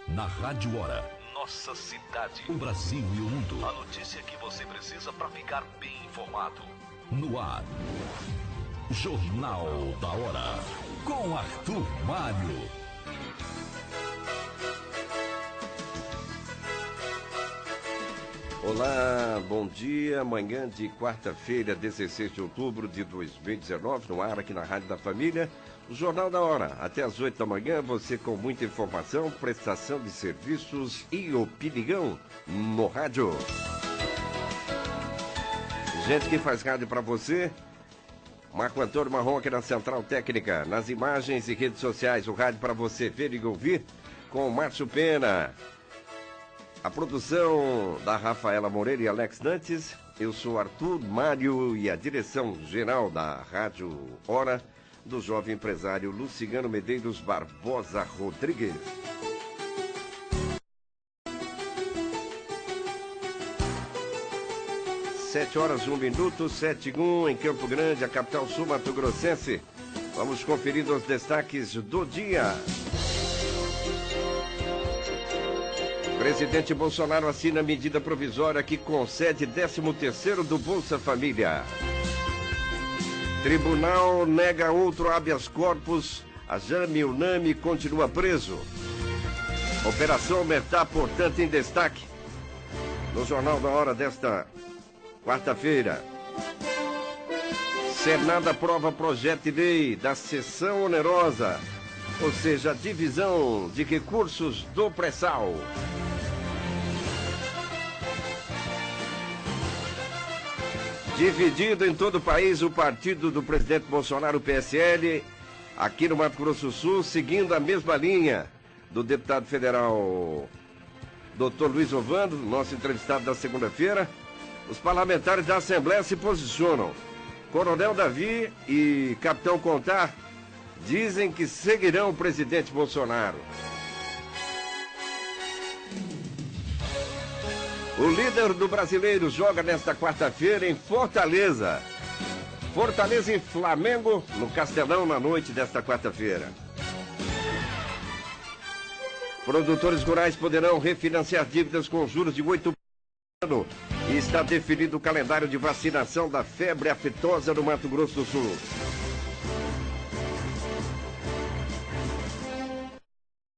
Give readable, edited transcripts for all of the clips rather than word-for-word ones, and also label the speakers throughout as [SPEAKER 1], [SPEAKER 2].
[SPEAKER 1] Na Rádio Hora. Nossa cidade. O Brasil e o mundo. A notícia que você precisa para ficar bem informado. No ar. Jornal da Hora. Com Arthur Mário.
[SPEAKER 2] Olá, bom dia. Manhã de quarta-feira, 16 de outubro de 2019, no ar aqui na Rádio da Família, o Jornal da Hora. Até às 8 da manhã, você com muita informação, prestação de serviços e opinião no rádio. Gente que faz rádio para você, Marco Antônio Marrom aqui na Central Técnica, nas imagens e redes sociais, o rádio para você ver e ouvir, com o Márcio Pena. A produção da Rafaela Moreira e Alex Nantes, eu sou Arthur Mário e a direção geral da Rádio Hora, do jovem empresário Lucigano Medeiros Barbosa Rodrigues. Sete horas, 1 minuto, 7:01 em Campo Grande, a capital sul-mato-grossense. Vamos conferir os destaques do dia. Presidente Bolsonaro assina medida provisória que concede 13º do Bolsa Família. Tribunal nega outro habeas corpus, a Jamil-Nami continua preso. Operação Omertá, portanto, em destaque no Jornal da Hora desta quarta-feira. Senado aprova projeto de lei da sessão onerosa, ou seja, a divisão de recursos do pré-sal. Dividido em todo o país, o partido do presidente Bolsonaro, o PSL, aqui no Mato Grosso do Sul, seguindo a mesma linha do deputado federal Dr. Luiz Ovando, nosso entrevistado da segunda-feira, os parlamentares da Assembleia se posicionam. Coronel Davi e Capitão Contar dizem que seguirão o presidente Bolsonaro. O líder do Brasileiro joga nesta quarta-feira em Fortaleza. Fortaleza e Flamengo no Castelão na noite desta quarta-feira. Produtores rurais poderão refinanciar dívidas com juros de 8%. E está definido o calendário de vacinação da febre aftosa no Mato Grosso do Sul.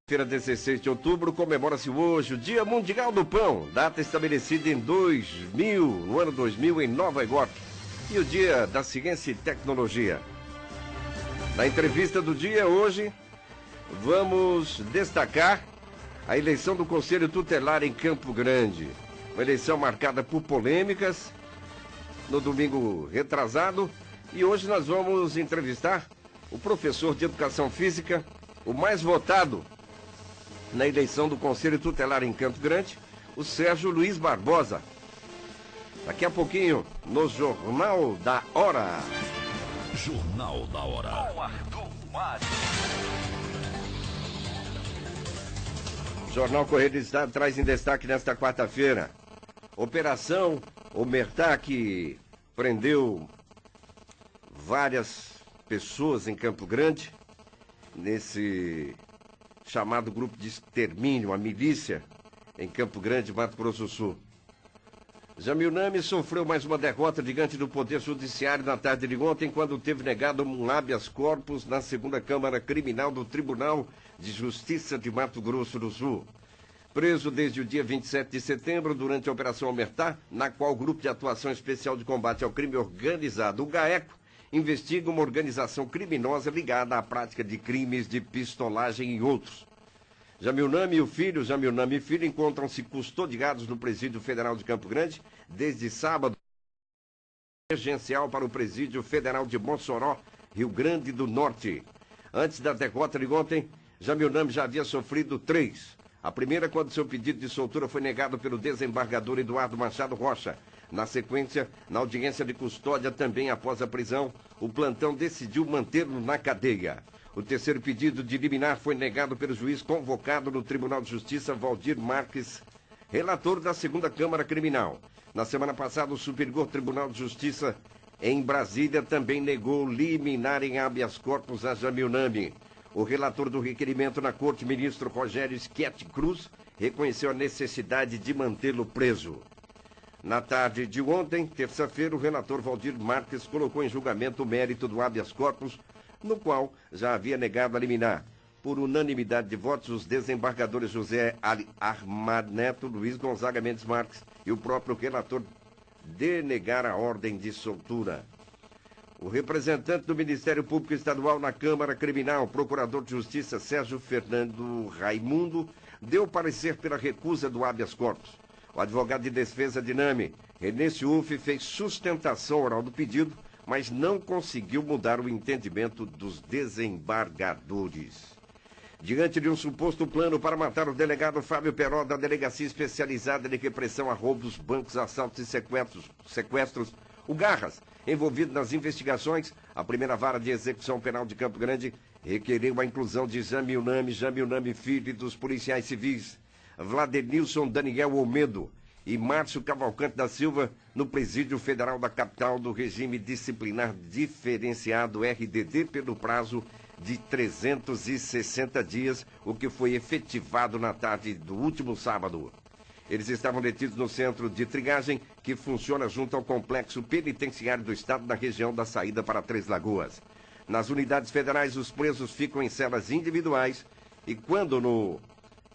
[SPEAKER 2] Feira 16 de outubro, comemora-se hoje o Dia Mundial do Pão, data estabelecida no ano 2000, em Nova York, e o Dia da Ciência e Tecnologia. Na entrevista do dia hoje, vamos destacar a eleição do Conselho Tutelar em Campo Grande. Uma eleição marcada por polêmicas no domingo retrasado, e hoje nós vamos entrevistar o professor de Educação Física, o mais votado na eleição do Conselho Tutelar em Campo Grande, o Sérgio Luiz Barbosa. Daqui a pouquinho, no Jornal da Hora.
[SPEAKER 1] Jornal da Hora. Com Arthur Mário.
[SPEAKER 2] Jornal Correio do Estado traz em destaque nesta quarta-feira. Operação Omertá, que prendeu várias pessoas em Campo Grande, nesse chamado grupo de extermínio, a milícia, em Campo Grande, Mato Grosso do Sul. Jamil-Nami sofreu mais uma derrota diante do Poder Judiciário na tarde de ontem, quando teve negado um habeas corpus na segunda Câmara Criminal do Tribunal de Justiça de Mato Grosso do Sul. Preso desde o dia 27 de setembro, durante a Operação Omertá, na qual o Grupo de Atuação Especial de Combate ao Crime Organizado, o GAECO, investiga uma organização criminosa ligada à prática de crimes de pistolagem e outros. Jamil-Nami e o filho, Jamil-Nami e filho, encontram-se custodiados no Presídio Federal de Campo Grande desde sábado, emergencial para o Presídio Federal de Mossoró, Rio Grande do Norte. Antes da derrota de ontem, Jamil-Nami já havia sofrido 3. A primeira, quando seu pedido de soltura foi negado pelo desembargador Eduardo Machado Rocha. Na sequência, na audiência de custódia, também após a prisão, o plantão decidiu mantê-lo na cadeia. O terceiro pedido de liminar foi negado pelo juiz convocado no Tribunal de Justiça, Valdir Marques, relator da segunda Câmara Criminal. Na semana passada, o Superior Tribunal de Justiça, em Brasília, também negou liminar em habeas corpus a Jamil-Nami. O relator do requerimento na corte, ministro Rogério Schetti Cruz, reconheceu a necessidade de mantê-lo preso. Na tarde de ontem, terça-feira, o relator Valdir Marques colocou em julgamento o mérito do habeas corpus, no qual já havia negado a liminar. Por unanimidade de votos, os desembargadores José Armad Neto, Luiz Gonzaga Mendes Marques e o próprio relator denegaram a ordem de soltura. O representante do Ministério Público Estadual na Câmara Criminal, o procurador de Justiça Sérgio Fernando Raimundo, deu parecer pela recusa do habeas corpus. O advogado de defesa Diname, René Ciufi, fez sustentação oral do pedido, mas não conseguiu mudar o entendimento dos desembargadores. Diante de um suposto plano para matar o delegado Fábio Peró da Delegacia Especializada de Repressão a Roubos, Bancos, Assaltos e Sequestros, o Garras, envolvido nas investigações, a primeira vara de execução penal de Campo Grande requeriu a inclusão de Jamilname Filho e dos policiais civis Vladenilson Daniel Olmedo e Márcio Cavalcante da Silva no Presídio Federal da capital do regime disciplinar diferenciado RDD pelo prazo de 360 dias, o que foi efetivado na tarde do último sábado. Eles estavam detidos no centro de triagem, que funciona junto ao complexo penitenciário do estado na região da saída para Três Lagoas. Nas unidades federais, os presos ficam em celas individuais e, quando no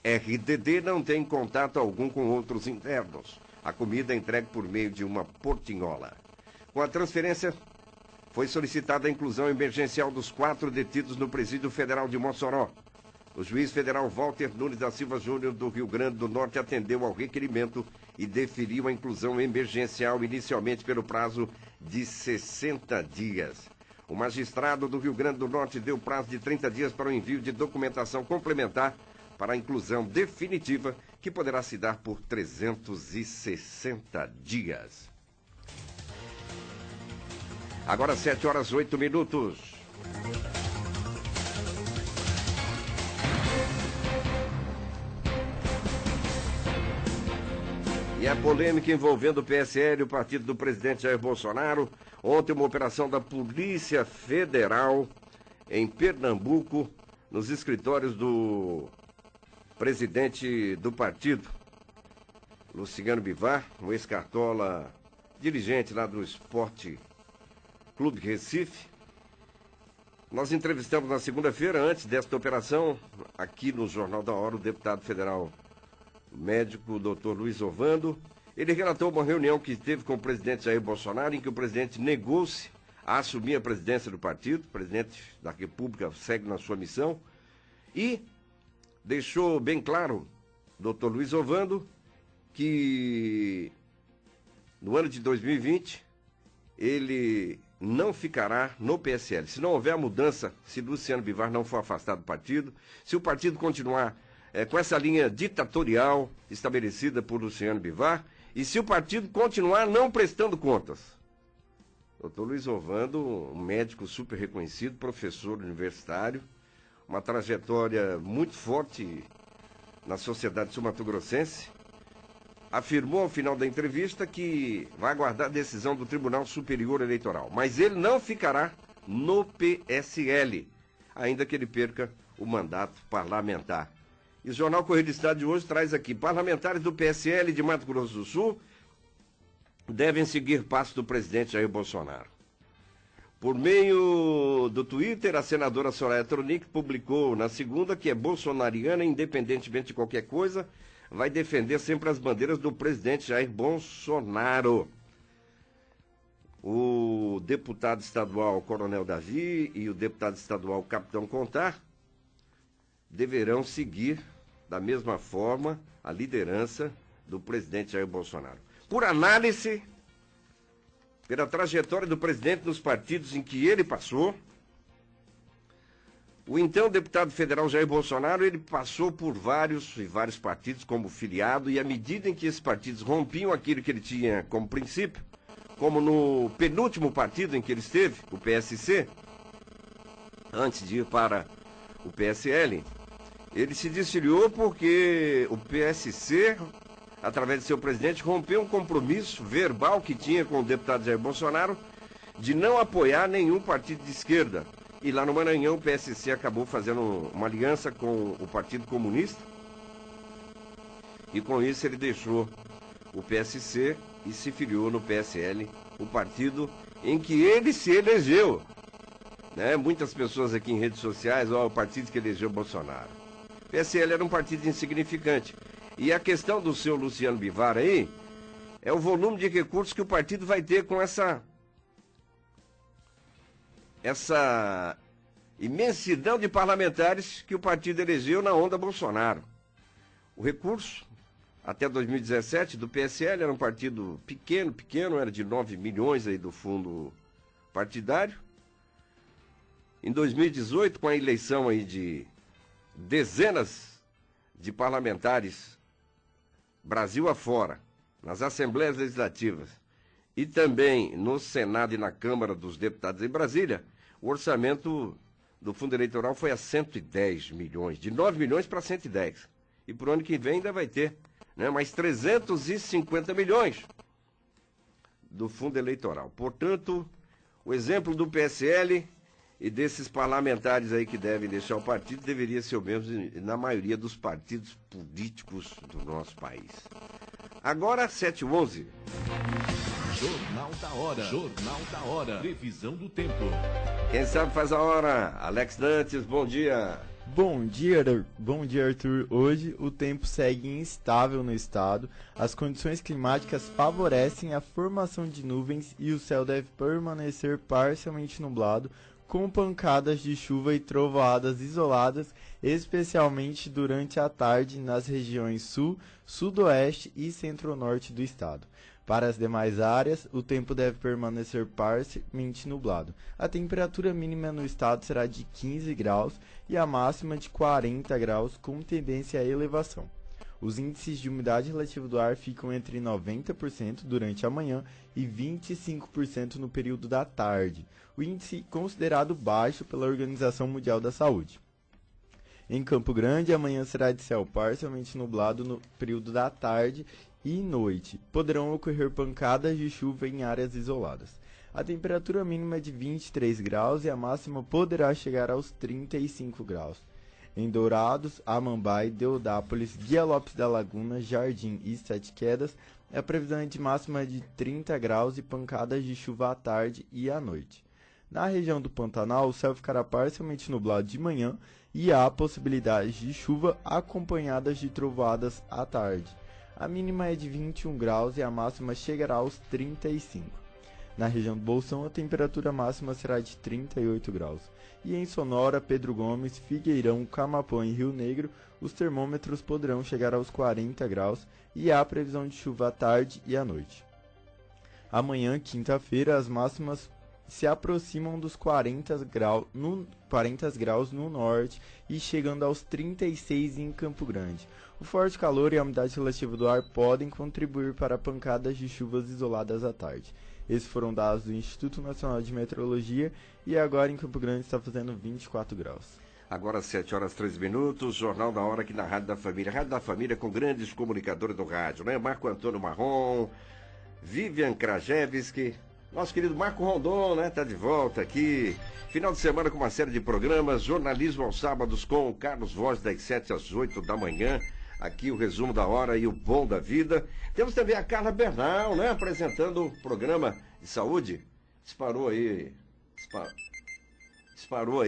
[SPEAKER 2] RDD, não tem contato algum com outros internos. A comida é entregue por meio de uma portinhola. Com a transferência, foi solicitada a inclusão emergencial dos 4 detidos no Presídio Federal de Mossoró. O juiz federal Walter Nunes da Silva Júnior do Rio Grande do Norte atendeu ao requerimento e deferiu a inclusão emergencial inicialmente pelo prazo de 60 dias. O magistrado do Rio Grande do Norte deu prazo de 30 dias para o envio de documentação complementar para a inclusão definitiva, que poderá se dar por 360 dias. Agora 7h08. E a polêmica envolvendo o PSL, o partido do presidente Jair Bolsonaro. Ontem, uma operação da Polícia Federal em Pernambuco, nos escritórios do presidente do partido, Luciano Bivar, um ex-cartola dirigente lá do Esporte Clube Recife. Nós entrevistamos na segunda-feira, antes desta operação, aqui no Jornal da Hora, o deputado federal médico Dr. Luiz Ovando. Ele relatou uma reunião que teve com o presidente Jair Bolsonaro, em que o presidente negou-se a assumir a presidência do partido. O presidente da República segue na sua missão e deixou bem claro, Dr. Luiz Ovando, que no ano de 2020 ele não ficará no PSL. Se não houver mudança, se Luciano Bivar não for afastado do partido, se o partido continuar com essa linha ditatorial estabelecida por Luciano Bivar, e se o partido continuar não prestando contas. Dr. Luiz Ovando, um médico super reconhecido, professor universitário, uma trajetória muito forte na sociedade sul-mato-grossense, afirmou ao final da entrevista que vai aguardar a decisão do Tribunal Superior Eleitoral. Mas ele não ficará no PSL, ainda que ele perca o mandato parlamentar. E o Jornal Correio do Estado de hoje traz aqui: parlamentares do PSL de Mato Grosso do Sul devem seguir passos do presidente Jair Bolsonaro. Por meio do Twitter, a senadora Soraya Tronic publicou na segunda que é bolsonariana, independentemente de qualquer coisa, vai defender sempre as bandeiras do presidente Jair Bolsonaro. O deputado estadual Coronel Davi e o deputado estadual Capitão Contar deverão seguir da mesma forma a liderança do presidente Jair Bolsonaro. Por análise, pela trajetória do presidente nos partidos em que ele passou, o então deputado federal Jair Bolsonaro, ele passou por vários partidos como filiado, e à medida em que esses partidos rompiam aquilo que ele tinha como princípio, como no penúltimo partido em que ele esteve, o PSC, antes de ir para o PSL, ele se desfiliou porque o PSC, através de seu presidente, rompeu um compromisso verbal que tinha com o deputado Jair Bolsonaro de não apoiar nenhum partido de esquerda E lá no Maranhão, o PSC acabou fazendo uma aliança com o Partido Comunista. E com isso ele deixou o PSC e se filiou no PSL, o partido em que ele se elegeu. Né? Muitas pessoas aqui em redes sociais, o partido que elegeu Bolsonaro. O PSL era um partido insignificante. E a questão do seu Luciano Bivar aí é o volume de recursos que o partido vai ter com essa imensidão de parlamentares que o partido elegeu na onda Bolsonaro. O recurso, até 2017, do PSL era um partido pequeno, era de 9 milhões aí do fundo partidário. Em 2018, com a eleição aí de dezenas de parlamentares Brasil afora, nas Assembleias Legislativas e também no Senado e na Câmara dos Deputados em Brasília, o orçamento do fundo eleitoral foi a 110 milhões, de 9 milhões para 110. E para o ano que vem ainda vai ter, né, mais 350 milhões do fundo eleitoral. Portanto, o exemplo do PSL e desses parlamentares aí que devem deixar o partido deveria ser o mesmo na maioria dos partidos políticos do nosso país. Agora, 7h11.
[SPEAKER 1] Jornal da Hora. Jornal da Hora. Previsão do tempo.
[SPEAKER 2] Quem sabe faz a hora. Alex Dantes, bom dia.
[SPEAKER 3] Bom dia, Arthur. Hoje o tempo segue instável no estado, as condições climáticas favorecem a formação de nuvens e o céu deve permanecer parcialmente nublado, com pancadas de chuva e trovoadas isoladas, especialmente durante a tarde nas regiões sul, sudoeste e centro-norte do estado. Para as demais áreas, o tempo deve permanecer parcialmente nublado. A temperatura mínima no estado será de 15 graus e a máxima de 40 graus, com tendência à elevação. Os índices de umidade relativa do ar ficam entre 90% durante a manhã e 25% no período da tarde, o índice considerado baixo pela Organização Mundial da Saúde. Em Campo Grande, amanhã será de céu parcialmente nublado no período da tarde e noite. Poderão ocorrer pancadas de chuva em áreas isoladas. A temperatura mínima é de 23 graus e a máxima poderá chegar aos 35 graus. Em Dourados, Amambai, Deodápolis, Guia Lopes da Laguna, Jardim e Sete Quedas, a previsão é de máxima de 30 graus e pancadas de chuva à tarde e à noite. Na região do Pantanal, o céu ficará parcialmente nublado de manhã e há possibilidades de chuva acompanhadas de trovoadas à tarde. A mínima é de 21 graus e a máxima chegará aos 35. Na região do Bolsão, a temperatura máxima será de 38 graus. E em Sonora, Pedro Gomes, Figueirão, Camapã e Rio Negro, os termômetros poderão chegar aos 40 graus e há previsão de chuva à tarde e à noite. Amanhã, quinta-feira, as máximas se aproximam dos 40 graus no norte e chegando aos 36 em Campo Grande. O forte calor e a umidade relativa do ar podem contribuir para pancadas de chuvas isoladas à tarde. Esses foram dados do Instituto Nacional de Meteorologia e agora em Campo Grande está fazendo 24 graus.
[SPEAKER 2] Agora 7h03, Jornal da Hora aqui na Rádio da Família. Rádio da Família com grandes comunicadores do rádio, né? Marco Antônio Marrom, Vivian Krajewski, nosso querido Marco Rondon, né? Tá de volta aqui. Final de semana com uma série de programas, jornalismo aos sábados com o Carlos Voz das 7 às 8 da manhã. Aqui o resumo da hora e o bom da vida. Temos também a Carla Bernal, né? Apresentando o programa de saúde. Disparou aí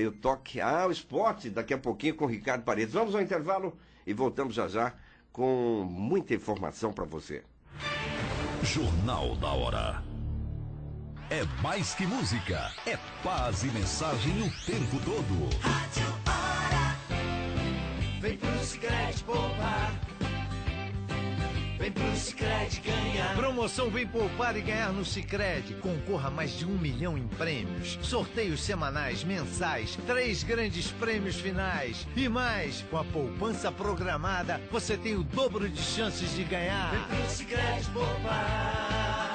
[SPEAKER 2] o toque. O esporte, daqui a pouquinho com o Ricardo Paredes. Vamos ao intervalo e voltamos já já com muita informação para você.
[SPEAKER 1] Jornal da Hora. É mais que música, é paz e mensagem o tempo todo.
[SPEAKER 4] Rádio Hora. Vem pro Sicredi poupar. Vem pro Sicredi ganhar.
[SPEAKER 5] Promoção Vem Poupar e Ganhar no Sicredi. Concorra a mais de 1 milhão em prêmios. Sorteios semanais, mensais, 3 grandes prêmios finais. E mais, com a poupança programada, você tem o dobro de chances de ganhar.
[SPEAKER 4] Vem pro Sicredi poupar.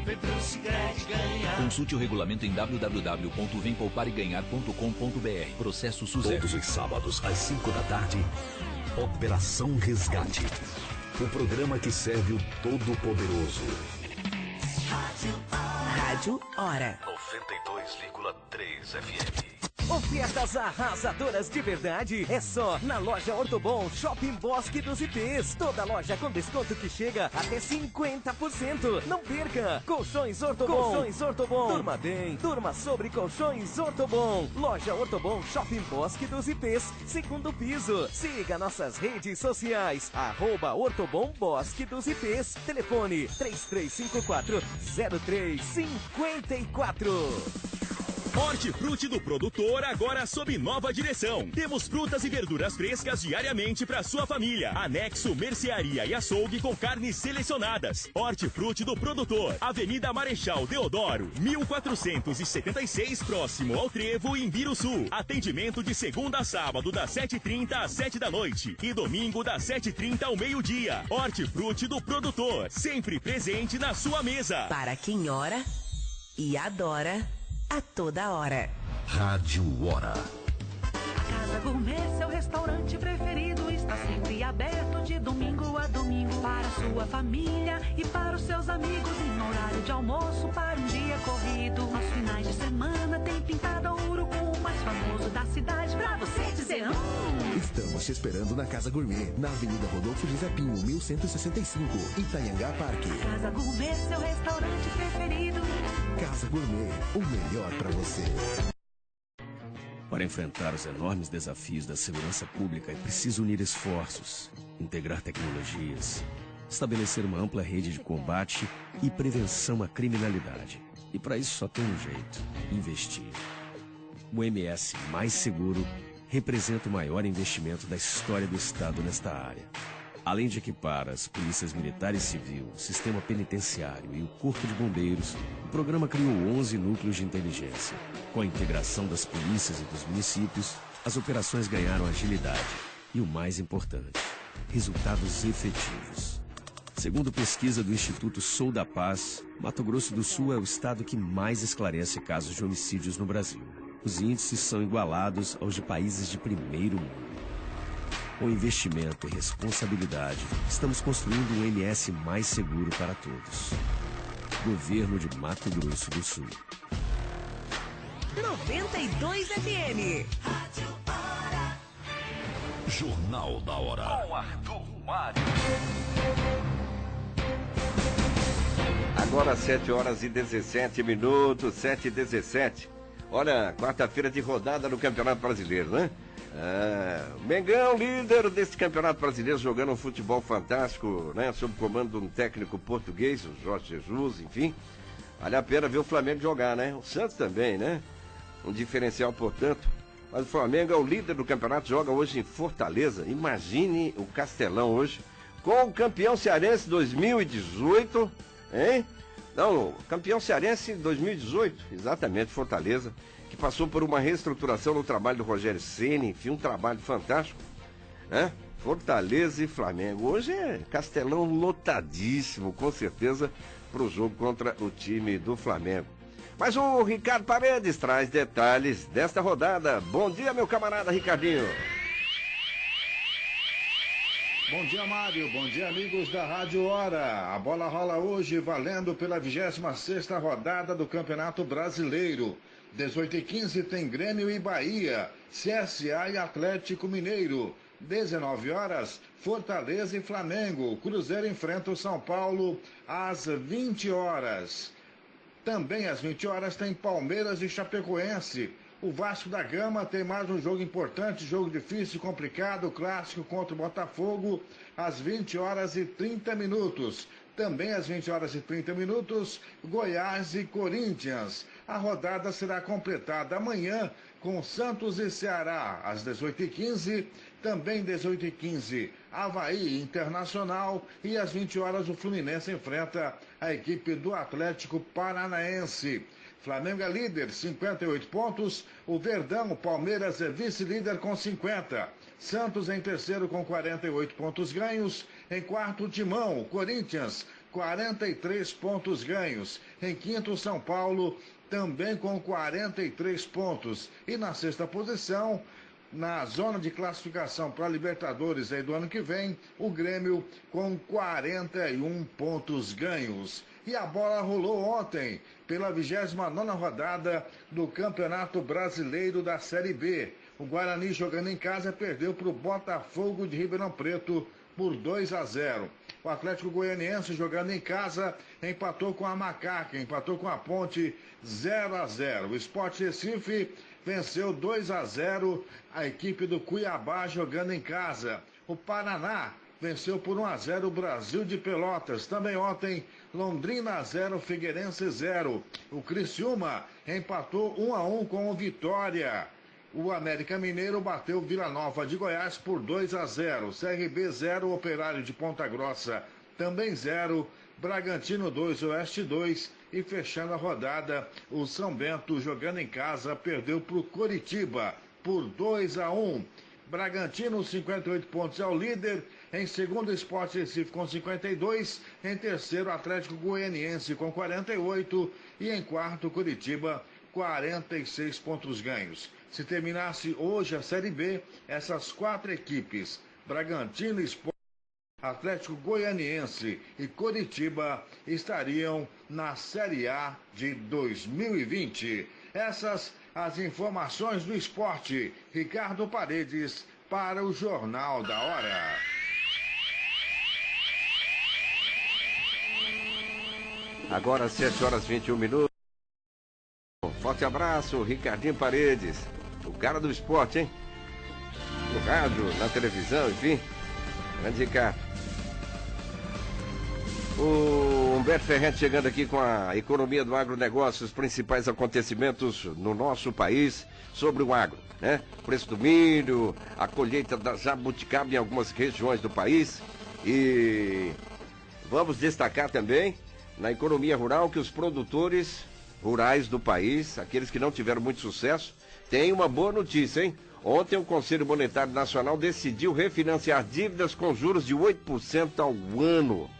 [SPEAKER 4] Vem pro Sicredi ganhar.
[SPEAKER 6] Consulte o regulamento em www.vempoupareganhar.com.br. Processo SUSEP.
[SPEAKER 1] Todos os sábados, às 5 da tarde, Operação Resgate. O programa que serve o Todo-Poderoso.
[SPEAKER 4] Rádio Hora.
[SPEAKER 7] Rádio Hora.
[SPEAKER 1] 92,3 FM.
[SPEAKER 8] Ofertas arrasadoras de verdade é só na loja Ortobon Shopping Bosque dos IPs. Toda loja com desconto que chega até 50%. Não perca! Colchões Ortobon. Colchões Ortobon. Durma bem, durma sobre colchões Ortobon. Loja Ortobon Shopping Bosque dos IPs, segundo piso. Siga nossas redes sociais. @Ortobon Bosque dos IPs. Telefone 3354-0354.
[SPEAKER 9] Hortifruti do produtor agora sob nova direção. Temos frutas e verduras frescas diariamente para sua família. Anexo mercearia e açougue com carnes selecionadas. Hortifruti do produtor, Avenida Marechal Deodoro, 1476, próximo ao Trevo, em Biruçu. Atendimento de segunda a sábado das 7h30 às 7 da noite e domingo das 7h30 ao meio-dia. Hortifruti do produtor, sempre presente na sua mesa.
[SPEAKER 7] Para quem ora e adora a toda hora.
[SPEAKER 1] Rádio Hora.
[SPEAKER 10] Casa Gourmet, seu restaurante preferido, está sempre aberto de domingo a domingo para sua família e para os seus amigos, em horário de almoço para um dia corrido. Aos finais de semana tem pintada urucum, o mais famoso da cidade, pra você dizer
[SPEAKER 11] Estamos te esperando na Casa Gourmet, na Avenida Rodolfo de Zapinho, 1165, Itanhangá Parque.
[SPEAKER 10] Casa Gourmet, seu restaurante preferido.
[SPEAKER 11] Casa Gourmet, o melhor para você.
[SPEAKER 12] Para enfrentar os enormes desafios da segurança pública, é preciso unir esforços, integrar tecnologias, estabelecer uma ampla rede de combate e prevenção à criminalidade. E para isso só tem um jeito: investir. O MS Mais Seguro representa o maior investimento da história do Estado nesta área. Além de equipar as polícias militar e civil, o sistema penitenciário e o corpo de bombeiros, o programa criou 11 núcleos de inteligência. Com a integração das polícias e dos municípios, as operações ganharam agilidade e, o mais importante, resultados efetivos. Segundo pesquisa do Instituto Sou da Paz, Mato Grosso do Sul é o estado que mais esclarece casos de homicídios no Brasil. Os índices são igualados aos de países de primeiro mundo. Com investimento e responsabilidade, estamos construindo um MS mais seguro para todos. Governo de Mato Grosso do Sul.
[SPEAKER 7] 92 FM.
[SPEAKER 1] Jornal da Hora.
[SPEAKER 4] Com Arthur Mário.
[SPEAKER 2] Agora 7h17, 7h17. Olha, quarta-feira de rodada no Campeonato Brasileiro, né? Mengão, líder desse Campeonato Brasileiro, jogando um futebol fantástico, né? Sob comando de um técnico português, o Jorge Jesus, enfim. Vale a pena ver o Flamengo jogar, né? O Santos também, né? Um diferencial, portanto. Mas o Flamengo é o líder do campeonato, joga hoje em Fortaleza. Imagine o Castelão hoje, com o campeão cearense 2018, hein? Não, campeão cearense 2018, exatamente, Fortaleza, que passou por uma reestruturação no trabalho do Rogério Ceni, enfim, um trabalho fantástico, né? Fortaleza e Flamengo. Hoje é Castelão lotadíssimo, com certeza, para o jogo contra o time do Flamengo. Mas o Ricardo Paredes traz detalhes desta rodada. Bom dia, meu camarada Ricardinho.
[SPEAKER 13] Bom dia, Mário. Bom dia, amigos da Rádio Hora. A bola rola hoje, valendo pela 26ª rodada do Campeonato Brasileiro. 18h15 tem Grêmio e Bahia, CSA e Atlético Mineiro. 19 horas, Fortaleza e Flamengo. Cruzeiro enfrenta o São Paulo às 20 horas. Também às 20 horas tem Palmeiras e Chapecoense. O Vasco da Gama tem mais um jogo importante, jogo difícil, complicado, clássico contra o Botafogo, às 20h30. Também às 20h30, Goiás e Corinthians. A rodada será completada amanhã com Santos e Ceará, às 18h15. Também 18h15, Avaí Internacional. E às 20 horas o Fluminense enfrenta a equipe do Atlético Paranaense. Flamengo é líder, 58 pontos. O Verdão, Palmeiras, é vice-líder com 50. Santos em terceiro com 48 pontos ganhos. Em quarto, Timão, Corinthians, 43 pontos ganhos. Em quinto, São Paulo, também com 43 pontos. E na sexta posição, na zona de classificação para a Libertadores aí do ano que vem, o Grêmio com 41 pontos ganhos. E a bola rolou ontem pela 29ª rodada do Campeonato Brasileiro da Série B. O Guarani, jogando em casa, perdeu para o Botafogo de Ribeirão Preto por 2-0. O Atlético Goianiense, jogando em casa, empatou com a Macaca, empatou com a Ponte 0-0. O Sport Recife venceu 2-0 a equipe do Cuiabá, jogando em casa. O Paraná venceu por 1-0 o Brasil de Pelotas. Também ontem, Londrina 0, Figueirense 0. O Criciúma empatou 1-1 com o Vitória. O América Mineiro bateu Vila Nova de Goiás por 2-0. CRB 0, Operário de Ponta Grossa também 0. Bragantino 2, Oeste 2. E fechando a rodada, o São Bento, jogando em casa, perdeu para o Coritiba por 2-1. Bragantino, 58 pontos, é o líder. Em segundo, Sport Recife com 52. Em terceiro, Atlético Goianiense com 48. E em quarto, Coritiba, 46 pontos ganhos. Se terminasse hoje a Série B, essas 4 equipes, Bragantino, Sport, Atlético Goianiense e Coritiba, estariam na Série A de 2020. Essas as informações do esporte. Ricardo Paredes para o Jornal da Hora.
[SPEAKER 2] Agora 7h21. Forte abraço, Ricardinho Paredes, o cara do esporte, hein? No rádio, na televisão, enfim. Grande Ricardo. O Humberto Ferretti chegando aqui com a economia do agronegócio, os principais acontecimentos no nosso país sobre o agro, né? O preço do milho, a colheita da jabuticaba em algumas regiões do país. E vamos destacar também na economia rural que os produtores rurais do país, aqueles que não tiveram muito sucesso, têm uma boa notícia, hein? Ontem o Conselho Monetário Nacional decidiu refinanciar dívidas com juros de 8% ao ano.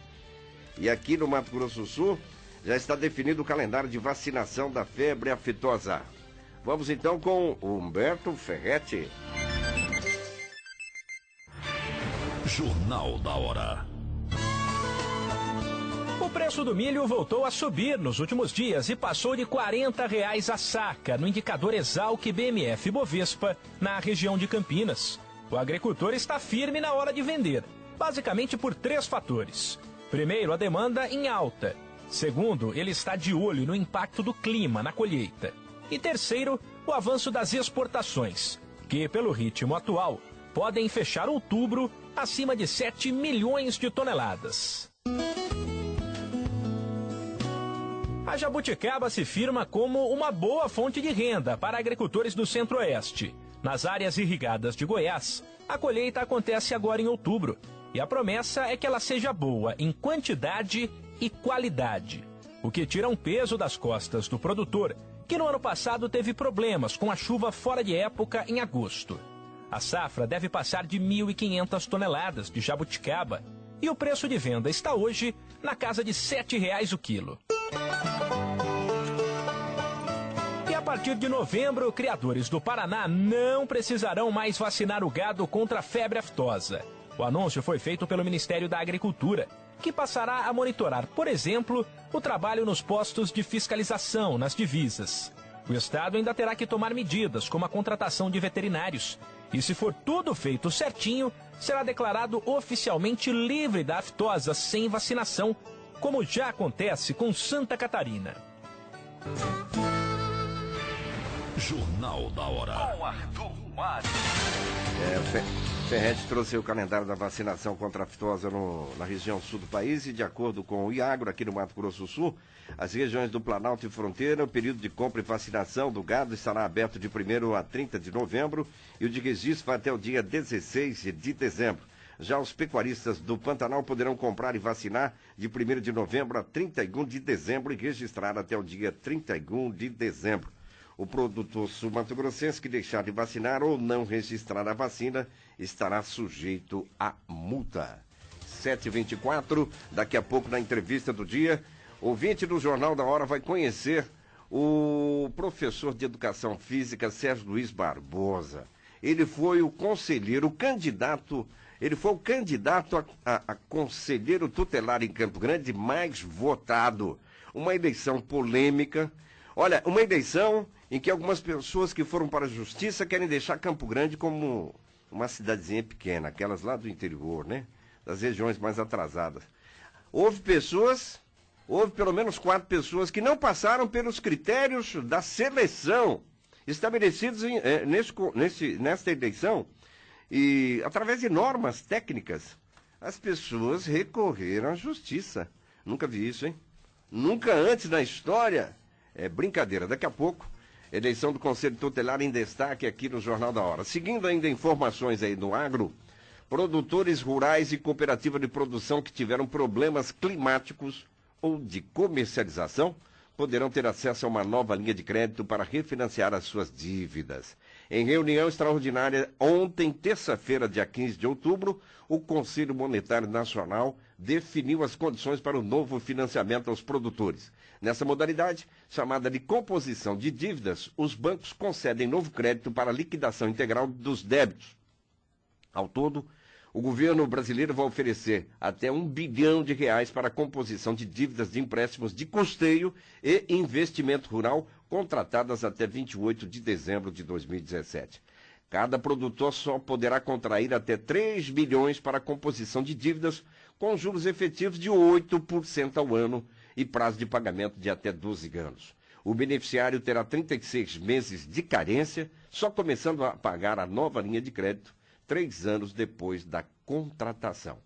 [SPEAKER 2] E aqui no Mato Grosso do Sul já está definido o calendário de vacinação da febre aftosa. Vamos então com o Humberto Ferretti.
[SPEAKER 1] Jornal da Hora.
[SPEAKER 14] O preço do milho voltou a subir nos últimos dias e passou de R$ 40 a saca no indicador Exalc BMF Bovespa na região de Campinas. O agricultor está firme na hora de vender, basicamente por 3 fatores. Primeiro, a demanda em alta. Segundo, ele está de olho no impacto do clima na colheita. E terceiro, o avanço das exportações, que, pelo ritmo atual, podem fechar outubro acima de 7 milhões de toneladas. A jabuticaba se firma como uma boa fonte de renda para agricultores do Centro-Oeste. Nas áreas irrigadas de Goiás, a colheita acontece agora em outubro. E a promessa é que ela seja boa em quantidade e qualidade, o que tira um peso das costas do produtor, que no ano passado teve problemas com a chuva fora de época em agosto. A safra deve passar de 1.500 toneladas de jabuticaba e o preço de venda está hoje na casa de R$ 7,00 o quilo. E a partir de novembro, criadores do Paraná não precisarão mais vacinar o gado contra a febre aftosa. O anúncio foi feito pelo Ministério da Agricultura, que passará a monitorar, por exemplo, o trabalho nos postos de fiscalização nas divisas. O Estado ainda terá que tomar medidas, como a contratação de veterinários. E se for tudo feito certinho, será declarado oficialmente livre da aftosa sem vacinação, como já acontece com Santa Catarina.
[SPEAKER 1] Jornal da Hora.
[SPEAKER 4] Com Arthur Mário.
[SPEAKER 2] Ferretti trouxe o calendário da vacinação contra a aftosa na região sul do país e, de acordo com o Iagro, aqui no Mato Grosso do Sul, as regiões do Planalto e Fronteira, o período de compra e vacinação do gado estará aberto de 1º a 30 de novembro e o de registro vai até o dia 16 de dezembro. Já os pecuaristas do Pantanal poderão comprar e vacinar de 1º de novembro a 31 de dezembro e registrar até o dia 31 de dezembro. O produtor sul-mato-grossense que deixar de vacinar ou não registrar a vacina estará sujeito a multa. 7h24, daqui a pouco na entrevista do dia, ouvinte do Jornal da Hora vai conhecer o professor de Educação Física Sérgio Luiz Barbosa. Ele foi o conselheiro, o candidato Ele foi o candidato a conselheiro tutelar em Campo Grande mais votado. Uma eleição polêmica. Olha, uma eleição em que algumas pessoas que foram para a justiça querem deixar Campo Grande como uma cidadezinha pequena, aquelas lá do interior, né? Das regiões mais atrasadas. Houve pelo menos 4 pessoas que não passaram pelos critérios da seleção estabelecidos nesta eleição. E, através de normas técnicas, as pessoas recorreram à justiça. Nunca vi isso, hein? Nunca antes na história. É brincadeira. Daqui a pouco, eleição do Conselho Tutelar em destaque aqui no Jornal da Hora. Seguindo ainda informações aí no agro, produtores rurais e cooperativa de produção que tiveram problemas climáticos ou de comercialização poderão ter acesso a uma nova linha de crédito para refinanciar as suas dívidas. Em reunião extraordinária ontem, terça-feira, dia 15 de outubro, o Conselho Monetário Nacional definiu as condições para o novo financiamento aos produtores. Nessa modalidade, chamada de composição de dívidas, os bancos concedem novo crédito para liquidação integral dos débitos. Ao todo, o governo brasileiro vai oferecer até R$ 1 bilhão para a composição de dívidas de empréstimos de custeio e investimento rural contratadas até 28 de dezembro de 2017. Cada produtor só poderá contrair até 3 bilhões para a composição de dívidas com juros efetivos de 8% ao ano e prazo de pagamento de até 12 anos. O beneficiário terá 36 meses de carência, só começando a pagar a nova linha de crédito 3 anos depois da contratação.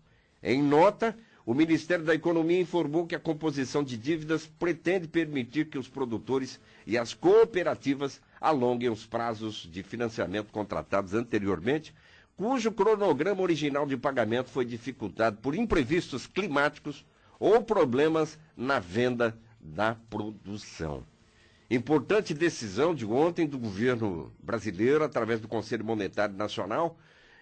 [SPEAKER 2] Em nota, o Ministério da Economia informou que a composição de dívidas pretende permitir que os produtores e as cooperativas alonguem os prazos de financiamento contratados anteriormente, cujo cronograma original de pagamento foi dificultado por imprevistos climáticos ou problemas na venda da produção. Importante decisão de ontem do governo brasileiro, através do Conselho Monetário Nacional,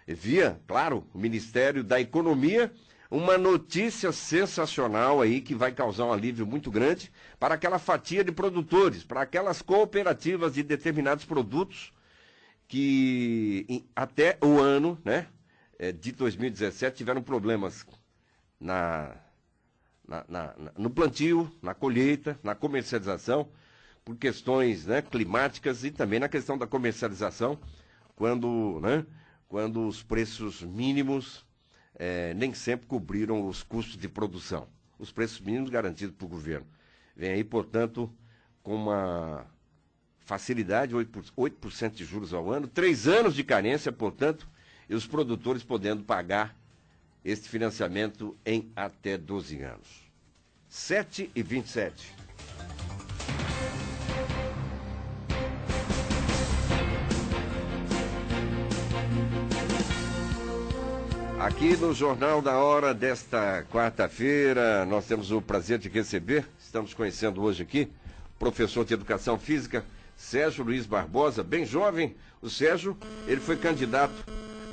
[SPEAKER 2] via, claro, o Ministério da Economia, uma notícia sensacional aí que vai causar um alívio muito grande para aquela fatia de produtores, para aquelas cooperativas de determinados produtos que até o ano, né, de 2017 tiveram problemas no plantio, na colheita, na comercialização, por questões, né, climáticas e também na questão da comercialização, quando os preços mínimos nem sempre cobriram os custos de produção. Os preços mínimos garantidos pelo governo. Vem aí, portanto, com uma facilidade, 8% de juros ao ano, 3 anos de carência, portanto, e os produtores podendo pagar este financiamento em até 12 anos. 7h27. Aqui no Jornal da Hora desta quarta-feira, nós temos o prazer de receber, estamos conhecendo hoje aqui, o professor de Educação Física, Sérgio Luiz Barbosa, bem jovem. O Sérgio, ele foi candidato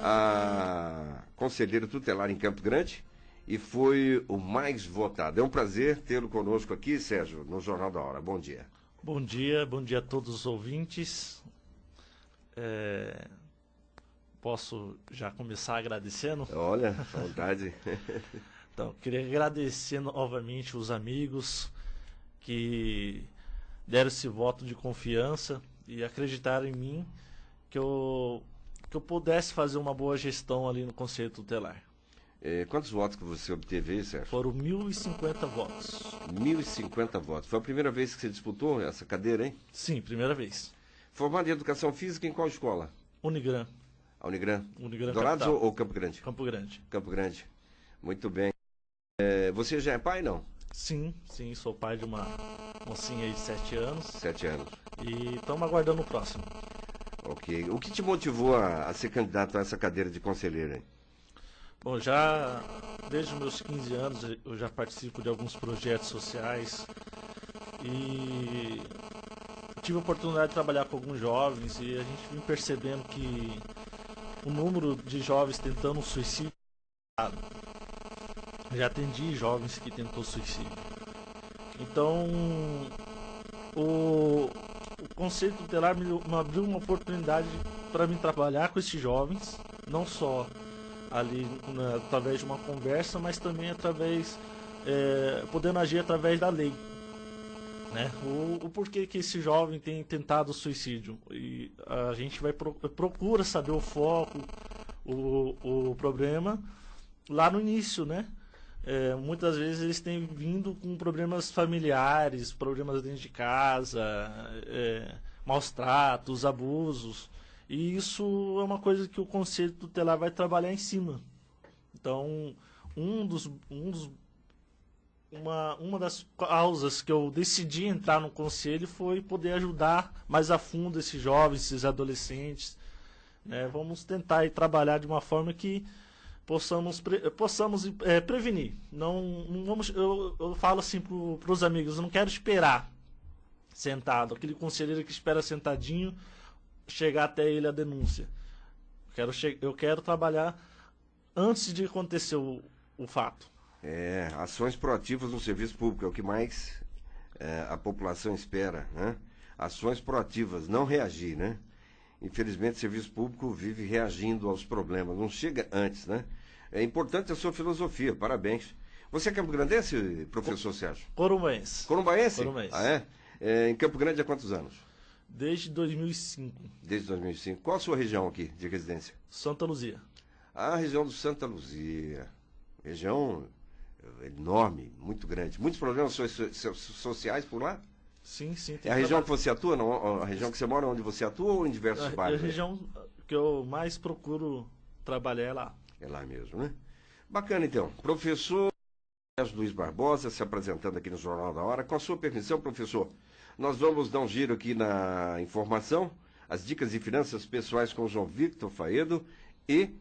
[SPEAKER 2] a conselheiro tutelar em Campo Grande e foi o mais votado. É um prazer tê-lo conosco aqui, Sérgio, no Jornal da Hora. Bom dia.
[SPEAKER 15] Bom dia a todos os ouvintes. Posso já começar agradecendo?
[SPEAKER 2] Olha, vontade.
[SPEAKER 15] Então, queria agradecer novamente os amigos que deram esse voto de confiança e acreditaram em mim que eu pudesse fazer uma boa gestão ali no Conselho Tutelar.
[SPEAKER 2] Quantos votos que você obteve aí, Sérgio?
[SPEAKER 15] Foram 1.050 votos.
[SPEAKER 2] 1.050 votos. Foi a primeira vez que você disputou essa cadeira, hein?
[SPEAKER 15] Sim, primeira vez.
[SPEAKER 2] Formado em Educação Física em qual escola?
[SPEAKER 15] Unigran.
[SPEAKER 2] A Unigran?
[SPEAKER 15] Unigran
[SPEAKER 2] Dourados ou Campo Grande?
[SPEAKER 15] Campo Grande.
[SPEAKER 2] Campo Grande. Muito bem. Você já é pai, não?
[SPEAKER 15] Sim, sou pai de uma mocinha aí de 7 anos.
[SPEAKER 2] 7 anos.
[SPEAKER 15] E estamos aguardando o próximo.
[SPEAKER 2] Ok. O que te motivou a ser candidato a essa cadeira de conselheiro, hein?
[SPEAKER 15] Bom, já desde os meus 15 anos eu já participo de alguns projetos sociais e tive a oportunidade de trabalhar com alguns jovens e a gente vem percebendo que o número de jovens tentando suicídio, já atendi jovens que tentou suicídio. Então, o Conselho Tutelar me abriu uma oportunidade para mim trabalhar com esses jovens, não só ali através de uma conversa, mas também podendo agir através da lei. Né? O porquê que esse jovem tem tentado suicídio. E a gente procura saber o foco, o problema lá no início, né? Muitas vezes eles têm vindo com problemas familiares, problemas dentro de casa, maus tratos, abusos. E isso é uma coisa que o Conselho Tutelar vai trabalhar em cima. Então, uma das causas que eu decidi entrar no conselho foi poder ajudar mais a fundo esses jovens, esses adolescentes. Né? Vamos tentar trabalhar de uma forma que possamos prevenir. Não vamos, eu falo assim para os amigos, eu não quero esperar sentado, aquele conselheiro que espera sentadinho chegar até ele a denúncia. Eu quero trabalhar antes de acontecer o fato.
[SPEAKER 2] Ações proativas no serviço público é o que mais a população espera, né? Ações proativas, não reagir, né? Infelizmente, o serviço público vive reagindo aos problemas, não chega antes, né? É importante a sua filosofia, parabéns. Você é campograndense, professor Sérgio?
[SPEAKER 15] Corumbaense.
[SPEAKER 2] Corumbaense?
[SPEAKER 15] Corumbaense.
[SPEAKER 2] Ah, é? Em Campo Grande há quantos anos?
[SPEAKER 15] Desde 2005.
[SPEAKER 2] Desde 2005. Qual a sua região aqui de residência?
[SPEAKER 15] Santa Luzia.
[SPEAKER 2] A região do Santa Luzia. Região enorme, muito grande. Muitos problemas sociais por lá?
[SPEAKER 15] Sim.
[SPEAKER 2] É a região que você atua? Não? A região que você mora, onde você atua ou em diversos bairros?
[SPEAKER 15] A região que eu mais procuro trabalhar é lá.
[SPEAKER 2] É lá mesmo, né? Bacana, então. Professor Sérgio Luiz Barbosa, se apresentando aqui no Jornal da Hora. Com a sua permissão, professor, nós vamos dar um giro aqui na informação, as dicas de finanças pessoais com o João Victor Faedo e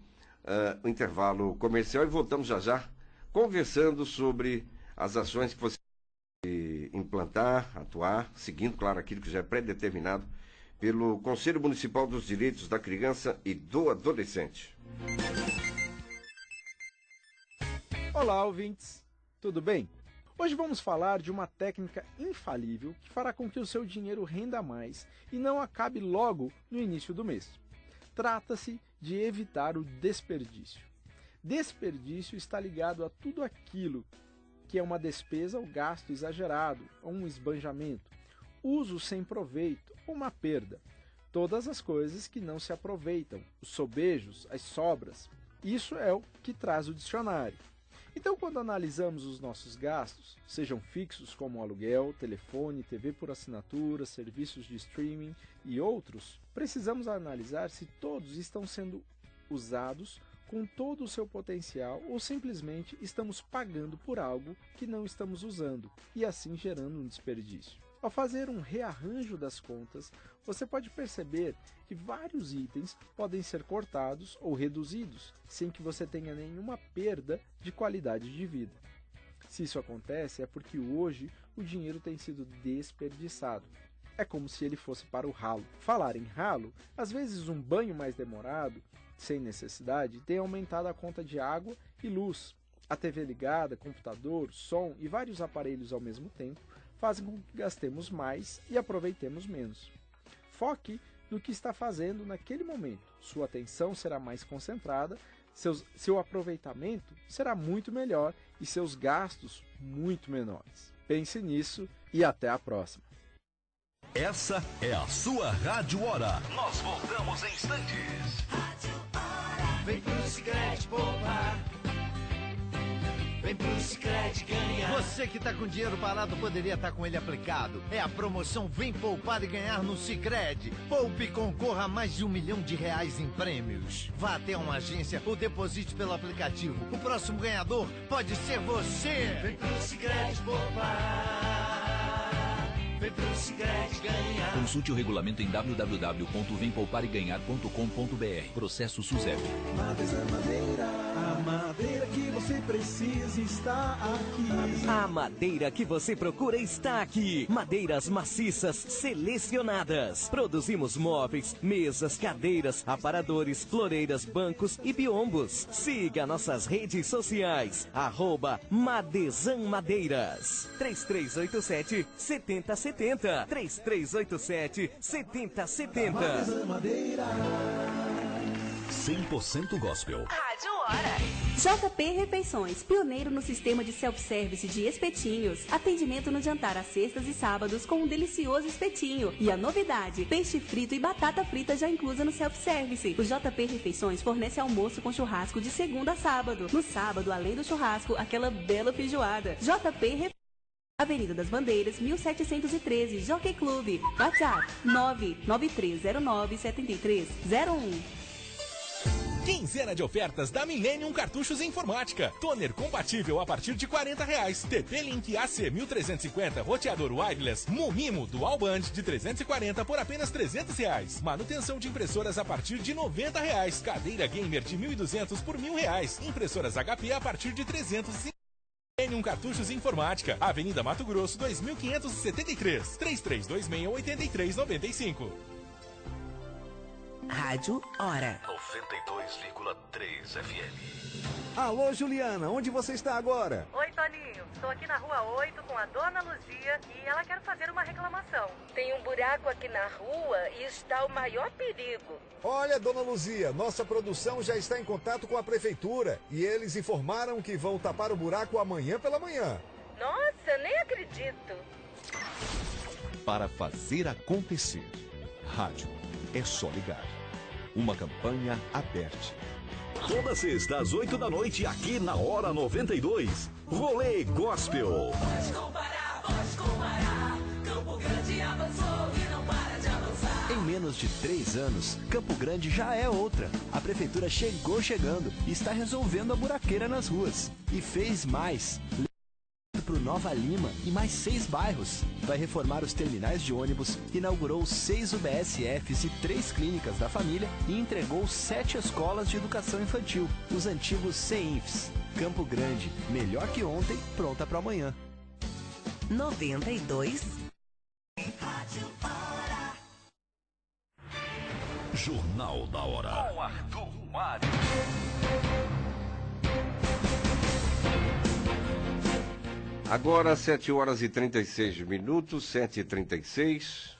[SPEAKER 2] o intervalo comercial, e voltamos já conversando sobre as ações que você pode implantar, atuar, seguindo, claro, aquilo que já é pré-determinado pelo Conselho Municipal dos Direitos da Criança e do Adolescente.
[SPEAKER 16] Olá, ouvintes! Tudo bem? Hoje vamos falar de uma técnica infalível que fará com que o seu dinheiro renda mais e não acabe logo no início do mês. Trata-se de evitar o desperdício. Desperdício está ligado a tudo aquilo que é uma despesa ou gasto exagerado, ou um esbanjamento, uso sem proveito ou uma perda. Todas as coisas que não se aproveitam, os sobejos, as sobras. Isso é o que traz o dicionário. Então, quando analisamos os nossos gastos, sejam fixos como aluguel, telefone, TV por assinatura, serviços de streaming e outros, precisamos analisar se todos estão sendo usados com todo o seu potencial ou simplesmente estamos pagando por algo que não estamos usando e assim gerando um desperdício. Ao fazer um rearranjo das contas, você pode perceber que vários itens podem ser cortados ou reduzidos, sem que você tenha nenhuma perda de qualidade de vida. Se isso acontece, é porque hoje o dinheiro tem sido desperdiçado. É como se ele fosse para o ralo. Falar em ralo, às vezes um banho mais demorado, sem necessidade, tem aumentado a conta de água e luz. A TV ligada, computador, som e vários aparelhos ao mesmo tempo fazem com que gastemos mais e aproveitemos menos. Foque no que está fazendo naquele momento. Sua atenção será mais concentrada, seu aproveitamento será muito melhor e seus gastos muito menores. Pense nisso e até a próxima.
[SPEAKER 1] Essa é a sua Rádio Hora. Nós voltamos em instantes.
[SPEAKER 4] Vem pro Sicredi poupar. Vem pro Sicredi ganhar.
[SPEAKER 5] Você que tá com dinheiro parado poderia estar com ele aplicado. É a promoção Vem Poupar e Ganhar no Sicredi. Poupe e concorra a mais de R$1 milhão em prêmios. Vá até uma agência ou deposite pelo aplicativo. O próximo ganhador pode ser você.
[SPEAKER 4] Vem pro Sicredi poupar. Vem pro Sicredi ganhar.
[SPEAKER 6] Consulte o regulamento em www.vempoupareganhar.com.br. Processo SUSEP.
[SPEAKER 17] Madesa Madeira. A madeira que você precisa está aqui.
[SPEAKER 8] A madeira que você procura está aqui. Madeiras maciças selecionadas. Produzimos móveis, mesas, cadeiras, aparadores, floreiras, bancos e biombos. Siga nossas redes sociais. @Madesan Madeiras. 3387-7070. 3387-7070.
[SPEAKER 17] Madesa Madeira.
[SPEAKER 1] 100% gospel.
[SPEAKER 18] Rádio Hora. JP Refeições, pioneiro no sistema de self-service de espetinhos. Atendimento no jantar às sextas e sábados com um delicioso espetinho. E a novidade, peixe frito e batata frita já inclusa no self-service. O JP Refeições fornece almoço com churrasco de segunda a sábado. No sábado, além do churrasco, aquela bela feijoada. JP Refeições. Avenida das Bandeiras, 1713, Jockey Clube. WhatsApp 993097301.
[SPEAKER 19] Quinzena de ofertas da Millennium Cartuchos Informática. Toner compatível a partir de R$40. TP-Link AC 1350, roteador wireless, Mumimo Dual Band de 340 por apenas R$300. Manutenção de impressoras a partir de R$90. Cadeira gamer de 1.200 por R$1.000. Impressoras HP a partir de 350. Millennium Cartuchos Informática, Avenida Mato Grosso, 2573, 3326-8395.
[SPEAKER 7] Rádio Hora.
[SPEAKER 1] 92,3 FM.
[SPEAKER 20] Alô, Juliana, onde você está agora?
[SPEAKER 21] Oi, Toninho. Estou aqui na Rua 8 com a Dona Luzia e ela quer fazer uma reclamação.
[SPEAKER 22] Tem um buraco aqui na rua e está o maior perigo.
[SPEAKER 20] Olha, Dona Luzia, nossa produção já está em contato com a prefeitura e eles informaram que vão tapar o buraco amanhã pela manhã.
[SPEAKER 22] Nossa, nem acredito.
[SPEAKER 11] Para fazer acontecer. Rádio é só ligar. Uma campanha aberta.
[SPEAKER 1] Toda sexta às 8 da noite aqui na Hora 92. Rolê Gospel.
[SPEAKER 4] Pode comparar, Campo Grande avançou e não para de avançar.
[SPEAKER 23] Em menos de 3 anos, Campo Grande já é outra. A prefeitura chegou chegando e está resolvendo a buraqueira nas ruas. E fez mais. Para o Nova Lima e mais 6 bairros. Vai reformar os terminais de ônibus, inaugurou 6 UBSFs e 3 clínicas da família e entregou 7 escolas de educação infantil, os antigos CEINFs. Campo Grande, melhor que ontem, pronta para amanhã.
[SPEAKER 7] 92.
[SPEAKER 4] Rádio Hora.
[SPEAKER 1] Jornal da Hora.
[SPEAKER 4] Com Arthur Mário.
[SPEAKER 2] Agora, 7 horas e 36 minutos, 7h36.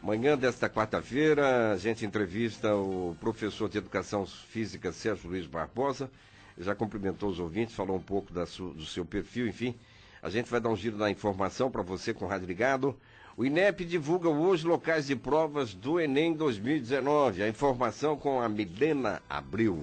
[SPEAKER 2] Manhã desta quarta-feira, a gente entrevista o professor de Educação Física, Sérgio Luiz Barbosa. Já cumprimentou os ouvintes, falou um pouco do seu perfil, enfim. A gente vai dar um giro da informação para você com o rádio ligado. O INEP divulga hoje locais de provas do Enem 2019. A informação com a Milena Abril.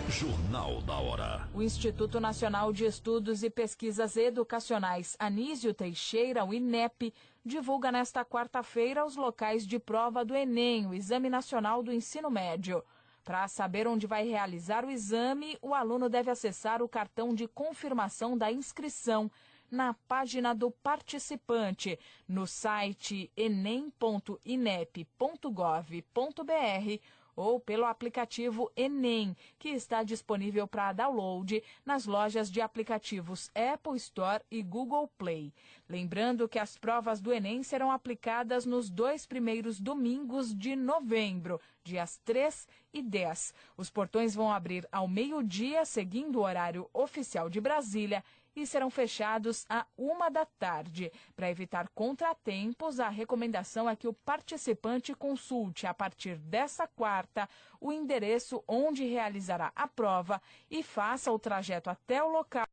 [SPEAKER 1] Jornal da Hora.
[SPEAKER 24] O Instituto Nacional de Estudos e Pesquisas Educacionais Anísio Teixeira, o INEP, divulga nesta quarta-feira os locais de prova do Enem, o Exame Nacional do Ensino Médio. Para saber onde vai realizar o exame, o aluno deve acessar o cartão de confirmação da inscrição na página do participante, no site enem.inep.gov.br ou pelo aplicativo Enem, que está disponível para download nas lojas de aplicativos Apple Store e Google Play. Lembrando que as provas do Enem serão aplicadas nos 2 primeiros domingos de novembro, dias 3 e 10. Os portões vão abrir ao meio-dia, seguindo o horário oficial de Brasília, e serão fechados à 13h. Para evitar contratempos, a recomendação é que o participante consulte, a partir dessa quarta, o endereço onde realizará a prova e faça o trajeto até o local,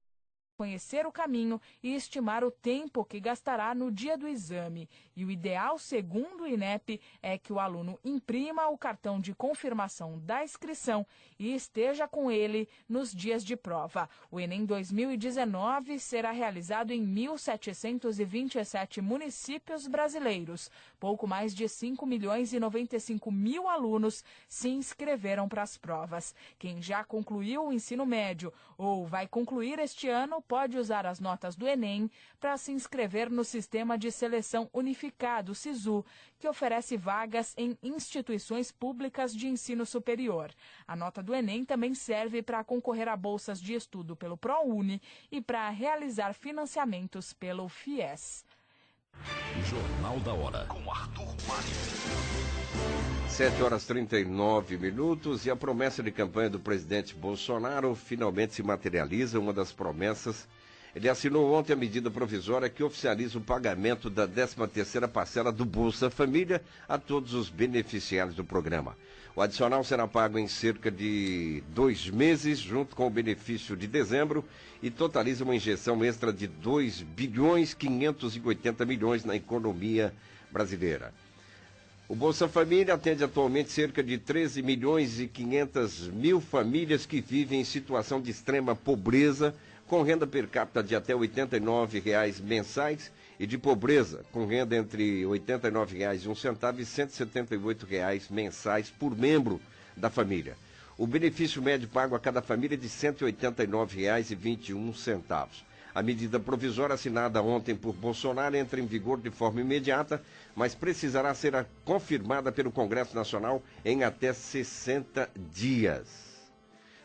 [SPEAKER 24] conhecer o caminho e estimar o tempo que gastará no dia do exame. E o ideal, segundo o INEP, é que o aluno imprima o cartão de confirmação da inscrição e esteja com ele nos dias de prova. O Enem 2019 será realizado em 1.727 municípios brasileiros. Pouco mais de 5.095.000 alunos se inscreveram para as provas. Quem já concluiu o ensino médio ou vai concluir este ano pode usar as notas do Enem para se inscrever no Sistema de Seleção Unificado, SISU, que oferece vagas em instituições públicas de ensino superior. A nota do Enem também serve para concorrer a bolsas de estudo pelo ProUni e para realizar financiamentos pelo FIES.
[SPEAKER 1] Jornal da Hora, com Arthur Mário.
[SPEAKER 2] 7 horas e 39 minutos e a promessa de campanha do presidente Bolsonaro finalmente se materializa. Uma das promessas Ele assinou ontem a medida provisória que oficializa o pagamento da 13ª parcela do Bolsa Família a todos os beneficiários do programa. O adicional será pago em cerca de 2 meses, junto com o benefício de dezembro, e totaliza uma injeção extra de 2,580 bilhões na economia brasileira. O Bolsa Família atende atualmente cerca de 13.500.000 famílias que vivem em situação de extrema pobreza, com renda per capita de até R$ 89,00 mensais, e de pobreza, com renda entre R$ 89,01 e R$ 178,00 mensais por membro da família. O benefício médio pago a cada família é de R$ 189,21. A medida provisória assinada ontem por Bolsonaro entra em vigor de forma imediata, mas precisará ser confirmada pelo Congresso Nacional em até 60 dias.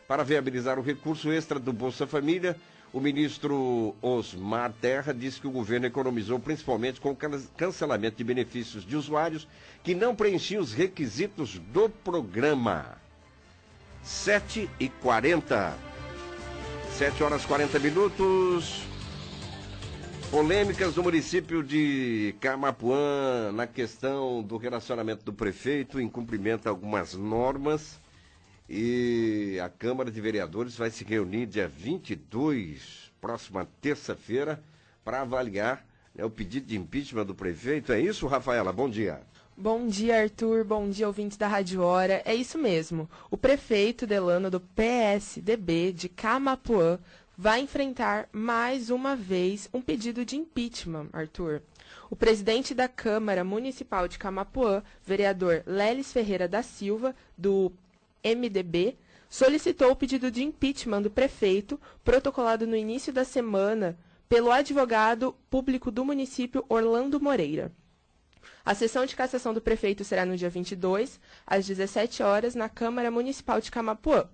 [SPEAKER 2] Para viabilizar o recurso extra do Bolsa Família, o ministro Osmar Terra disse que o governo economizou principalmente com o cancelamento de benefícios de usuários que não preenchiam os requisitos do programa. 7h40. 7h40. Polêmicas no município de Camapuã na questão do relacionamento do prefeito, em cumprimento a algumas normas. E a Câmara de Vereadores vai se reunir dia 22, próxima terça-feira, para avaliar, né, o pedido de impeachment do prefeito. É isso, Rafaela? Bom dia.
[SPEAKER 3] Bom dia, Arthur. Bom dia, ouvintes da Rádio Hora. É isso mesmo. O prefeito Delano do PSDB de Camapuã vai enfrentar mais uma vez um pedido de impeachment, Arthur. O presidente da Câmara Municipal de Camapuã, vereador Lelis Ferreira da Silva, do MDB, solicitou o pedido de impeachment do prefeito, protocolado no início da semana pelo advogado público do município Orlando Moreira. A sessão de cassação do prefeito será no dia 22, às 17 horas, na Câmara Municipal de Camapuã.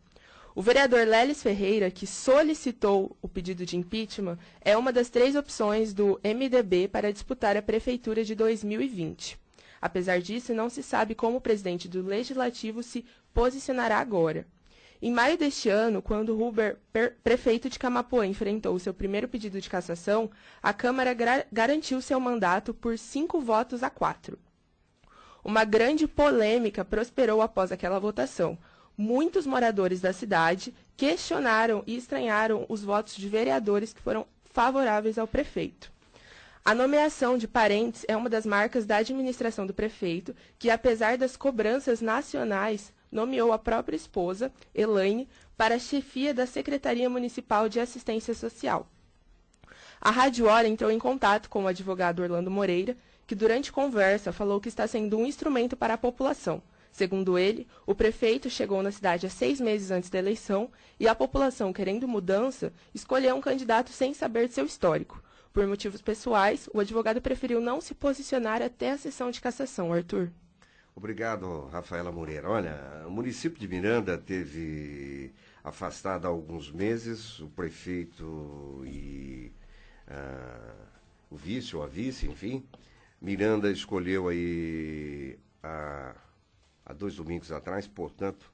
[SPEAKER 3] O vereador Lelis Ferreira, que solicitou o pedido de impeachment, é uma das 3 opções do MDB para disputar a prefeitura de 2020. Apesar disso, não se sabe como o presidente do Legislativo se posicionará agora. Em maio deste ano, quando Huber, prefeito de Camapuã, enfrentou o seu primeiro pedido de cassação, a Câmara garantiu seu mandato por 5-4. Uma grande polêmica prosperou após aquela votação. Muitos moradores da cidade questionaram e estranharam os votos de vereadores que foram favoráveis ao prefeito. A nomeação de parentes é uma das marcas da administração do prefeito, que, apesar das cobranças nacionais, nomeou a própria esposa, Elaine, para a chefia da Secretaria Municipal de Assistência Social. A Rádio Hora entrou em contato com o advogado Orlando Moreira, que durante conversa falou que está sendo um instrumento para a população. Segundo ele, o prefeito chegou na cidade há 6 meses antes da eleição e a população, querendo mudança, escolheu um candidato sem saber de seu histórico. Por motivos pessoais, o advogado preferiu não se posicionar até a sessão de cassação, Arthur.
[SPEAKER 2] Obrigado, Rafaela Moreira. Olha, o município de Miranda teve afastado há alguns meses o prefeito e o vice ou a vice, enfim. Miranda escolheu aí há 2 domingos atrás, portanto,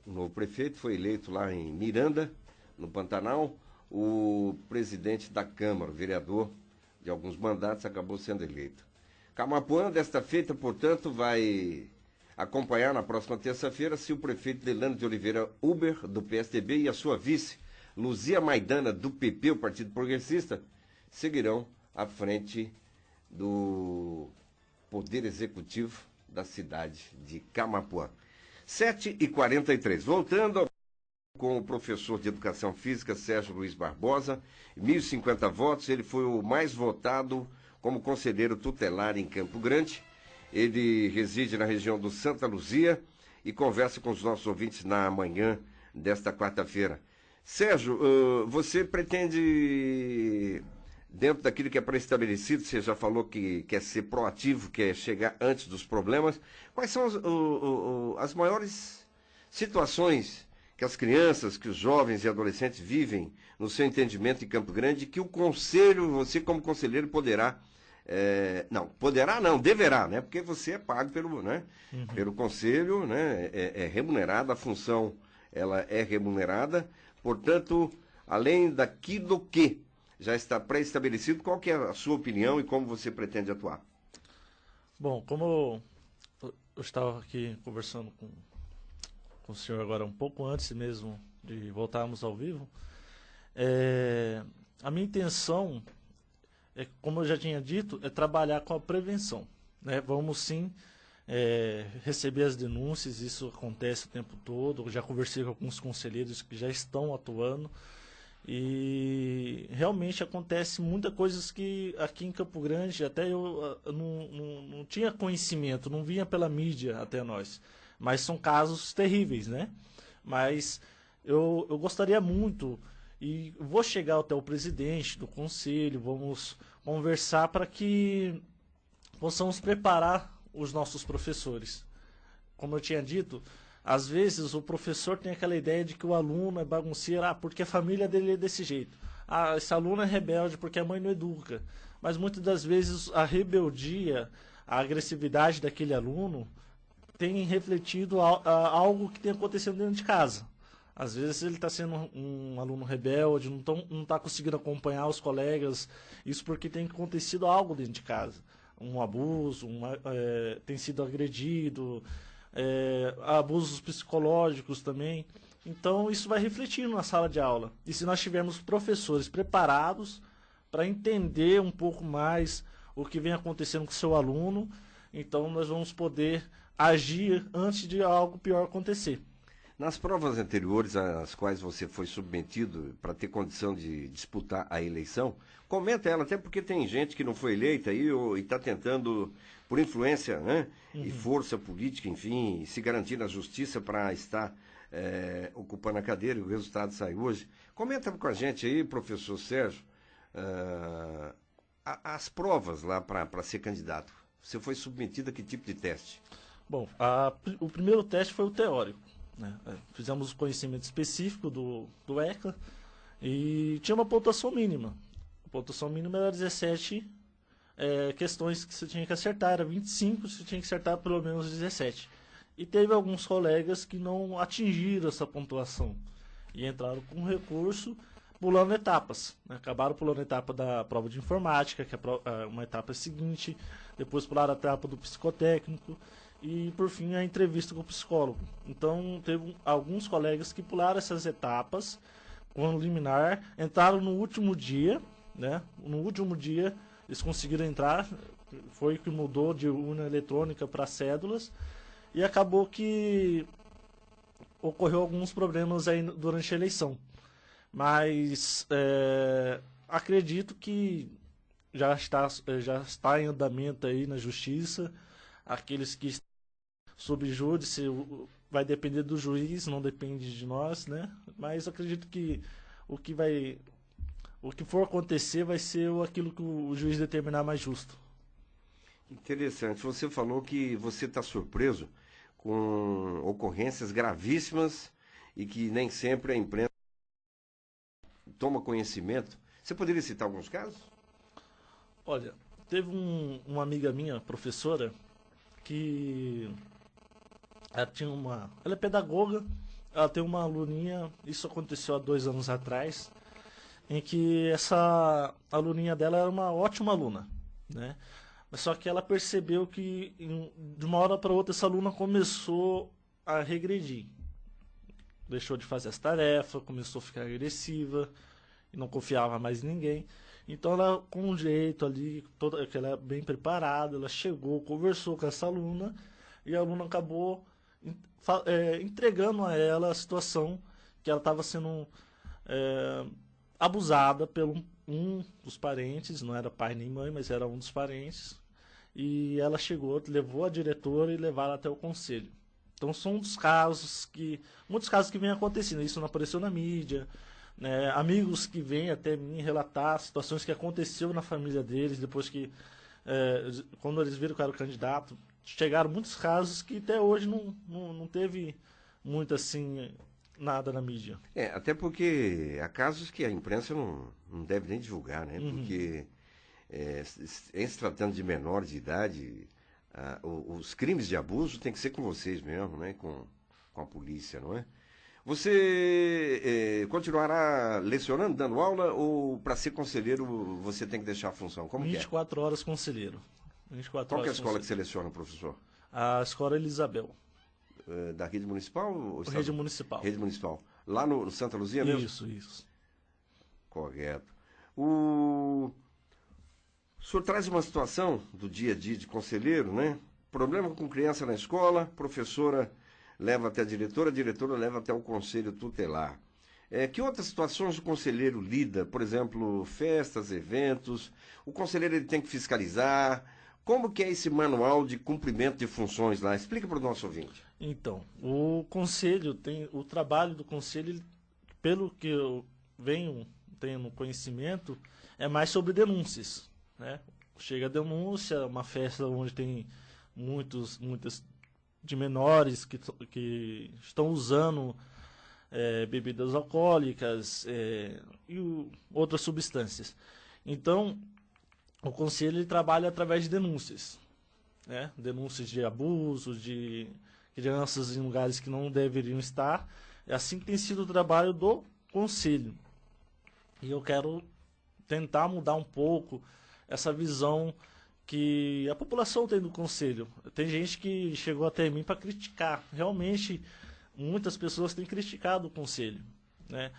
[SPEAKER 2] o novo prefeito foi eleito lá em Miranda, no Pantanal. O presidente da Câmara, o vereador de alguns mandatos, acabou sendo eleito. Camapuã, desta feita, portanto, vai acompanhar na próxima terça-feira se o prefeito Delano de Oliveira Huber, do PSDB, e a sua vice, Luzia Maidana, do PP, o Partido Progressista, seguirão à frente do Poder Executivo da cidade de Camapuã. 7h43. Voltando com o professor de Educação Física, Sérgio Luiz Barbosa, 1.050 votos, ele foi o mais votado como conselheiro tutelar em Campo Grande. Ele reside na região do Santa Luzia e conversa com os nossos ouvintes na manhã desta quarta-feira. Sérgio, você pretende, dentro daquilo que é pré-estabelecido, você já falou que quer ser proativo, quer chegar antes dos problemas. Quais são as maiores situações que as crianças, que os jovens e adolescentes vivem, no seu entendimento, em Campo Grande, que o conselho, você como conselheiro poderá, deverá, né? Porque você é pago pelo, né? Pelo conselho, né? É remunerado, a função ela é remunerada, portanto, além daquilo que já está pré-estabelecido, qual que é a sua opinião e como você pretende atuar?
[SPEAKER 15] Bom, como eu estava aqui conversando com o senhor agora um pouco antes mesmo de voltarmos ao vivo, a minha intenção, como eu já tinha dito, é trabalhar com a prevenção, né? Vamos sim receber as denúncias, isso acontece o tempo todo, eu já conversei com alguns conselheiros que já estão atuando, e realmente acontece muitas coisas que aqui em Campo Grande até eu não tinha conhecimento, não vinha pela mídia até nós, mas são casos terríveis, né? Mas eu gostaria muito, e vou chegar até o presidente do conselho, vamos conversar para que possamos preparar os nossos professores. Como eu tinha dito, às vezes o professor tem aquela ideia de que o aluno é bagunceiro, porque a família dele é desse jeito. Esse aluno é rebelde porque a mãe não educa. Mas muitas das vezes a rebeldia, a agressividade daquele aluno tem refletido algo que tem acontecido dentro de casa. Às vezes ele está sendo um aluno rebelde, não está conseguindo acompanhar os colegas, isso porque tem acontecido algo dentro de casa. Um abuso, tem sido agredido, abusos psicológicos também. Então isso vai refletindo na sala de aula. E se nós tivermos professores preparados para entender um pouco mais o que vem acontecendo com o seu aluno, então nós vamos poder agir antes de algo pior acontecer.
[SPEAKER 2] Nas provas anteriores às quais você foi submetido para ter condição de disputar a eleição, comenta ela, até porque tem gente que não foi eleita e está tentando, por influência, né, e força política, enfim, se garantir na justiça para estar ocupando a cadeira, e o resultado sai hoje. Comenta com a gente aí, professor Sérgio, as provas lá para ser candidato. Você foi submetido a que tipo de teste?
[SPEAKER 15] Bom, o primeiro teste foi o teórico, né? Fizemos o conhecimento específico do ECA e tinha uma pontuação mínima. A pontuação mínima era 17 questões que você tinha que acertar, era 25, você tinha que acertar pelo menos 17. E teve alguns colegas que não atingiram essa pontuação e entraram com recurso pulando etapas, né? Acabaram pulando a etapa da prova de informática, que é uma etapa seguinte, depois pularam a etapa do psicotécnico e, por fim, a entrevista com o psicólogo. Então, teve alguns colegas que pularam essas etapas com o liminar, entraram no último dia, né? No último dia, eles conseguiram entrar, foi que mudou de urna eletrônica para cédulas, e acabou que ocorreu alguns problemas aí durante a eleição. Mas acredito que já está em andamento aí na justiça. Aqueles que estão sob júdice vai depender do juiz, não depende de nós, né? Mas acredito que o que for acontecer vai ser aquilo que o juiz determinar mais justo.
[SPEAKER 2] Interessante. Você falou que você está surpreso com ocorrências gravíssimas e que nem sempre a imprensa toma conhecimento. Você poderia citar alguns casos?
[SPEAKER 15] Olha, teve uma amiga minha, professora, que ela é pedagoga, ela tem uma aluninha, isso aconteceu há 2 anos atrás, em que essa aluninha dela era uma ótima aluna, né? Só que ela percebeu que de uma hora para outra essa aluna começou a regredir. Deixou de fazer as tarefas, começou a ficar agressiva e não confiava mais em ninguém. Então ela, com um jeito ali, que ela é bem preparada, ela chegou, conversou com essa aluna e a aluna acabou entregando a ela a situação que ela estava sendo abusada pelo um dos parentes, não era pai nem mãe, mas era um dos parentes, e ela chegou, levou a diretora e levaram até o conselho. Então são muitos casos que vêm acontecendo, isso não apareceu na mídia, né? Amigos que vêm até mim relatar situações que aconteceu na família deles, depois que, quando eles viram que eu era o candidato, chegaram muitos casos que até hoje não teve muito assim, nada na mídia.
[SPEAKER 2] Até porque há casos que a imprensa não deve nem divulgar, né? Porque, em se tratando de menores de idade, os crimes de abuso tem que ser com vocês mesmo, né? Com a polícia, não é? Você continuará lecionando, dando aula, ou para ser conselheiro você tem que deixar a função? Como
[SPEAKER 15] 24 horas conselheiro. 24
[SPEAKER 2] Qual que é a
[SPEAKER 15] horas
[SPEAKER 2] escola
[SPEAKER 15] conselheiro.
[SPEAKER 2] que seleciona, professor?
[SPEAKER 15] A escola Elisabel.
[SPEAKER 2] Da rede municipal? Ou
[SPEAKER 15] Rede municipal.
[SPEAKER 2] Rede municipal. Lá no Santa Luzia mesmo?
[SPEAKER 15] Isso.
[SPEAKER 2] Correto. O senhor traz uma situação do dia a dia de conselheiro, né? Problema com criança na escola, professora leva até a diretora leva até o conselho tutelar. Que outras situações o conselheiro lida? Por exemplo, festas, eventos. O conselheiro ele tem que fiscalizar. Como que é esse manual de cumprimento de funções lá? Explica para o nosso ouvinte.
[SPEAKER 15] Então, o conselho o trabalho do conselho, pelo que eu tenho conhecimento, é mais sobre denúncias, né? Chega a denúncia, uma festa onde tem muitas de menores que estão usando bebidas alcoólicas e outras substâncias. Então, o conselho ele trabalha através de denúncias, né? Denúncias de abuso, de crianças em lugares que não deveriam estar. É assim que tem sido o trabalho do conselho. E eu quero tentar mudar um pouco essa visão que a população tem do conselho. Tem gente que chegou até mim para criticar. Realmente, muitas pessoas têm criticado o conselho, né?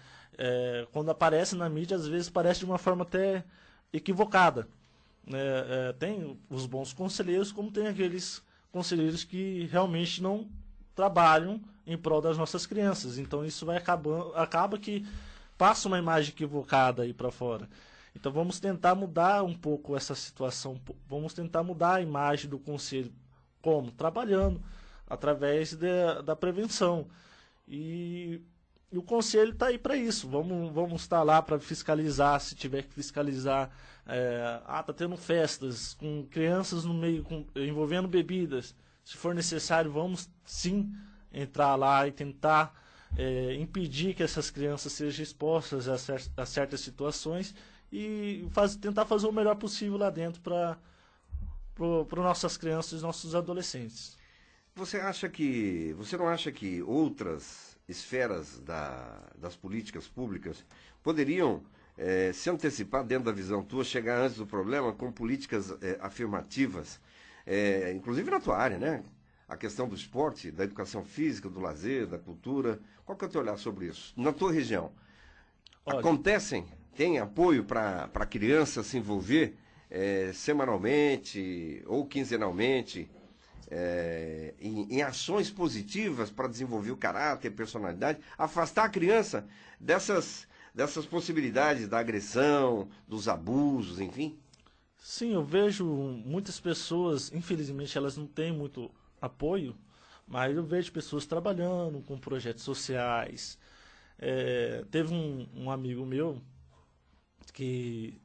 [SPEAKER 15] Quando aparece na mídia, às vezes parece de uma forma até equivocada. Tem os bons conselheiros, como tem aqueles conselheiros que realmente não trabalham em prol das nossas crianças. Então isso acaba que passa uma imagem equivocada aí para fora. Então vamos tentar mudar um pouco essa situação, vamos tentar mudar a imagem do conselho. Como? Trabalhando através da prevenção. E o conselho está aí para isso. Vamos estar lá para fiscalizar, se tiver que fiscalizar. Tá tendo festas com crianças no meio, envolvendo bebidas. Se for necessário, vamos sim entrar lá e tentar impedir que essas crianças sejam expostas a certas situações e tentar fazer o melhor possível lá dentro para nossas crianças e nossos adolescentes.
[SPEAKER 2] Você não acha que outras esferas das políticas públicas poderiam se antecipar dentro da visão tua, chegar antes do problema com políticas afirmativas, inclusive na tua área, né? A questão do esporte, da educação física, do lazer, da cultura. Qual que é o teu olhar sobre isso? Na tua região, tem apoio para a criança se envolver semanalmente ou quinzenalmente em ações positivas para desenvolver o caráter, a personalidade, afastar a criança dessas possibilidades da agressão, dos abusos, enfim?
[SPEAKER 15] Sim, eu vejo muitas pessoas, infelizmente elas não têm muito apoio, mas eu vejo pessoas trabalhando com projetos sociais. Teve um amigo meu que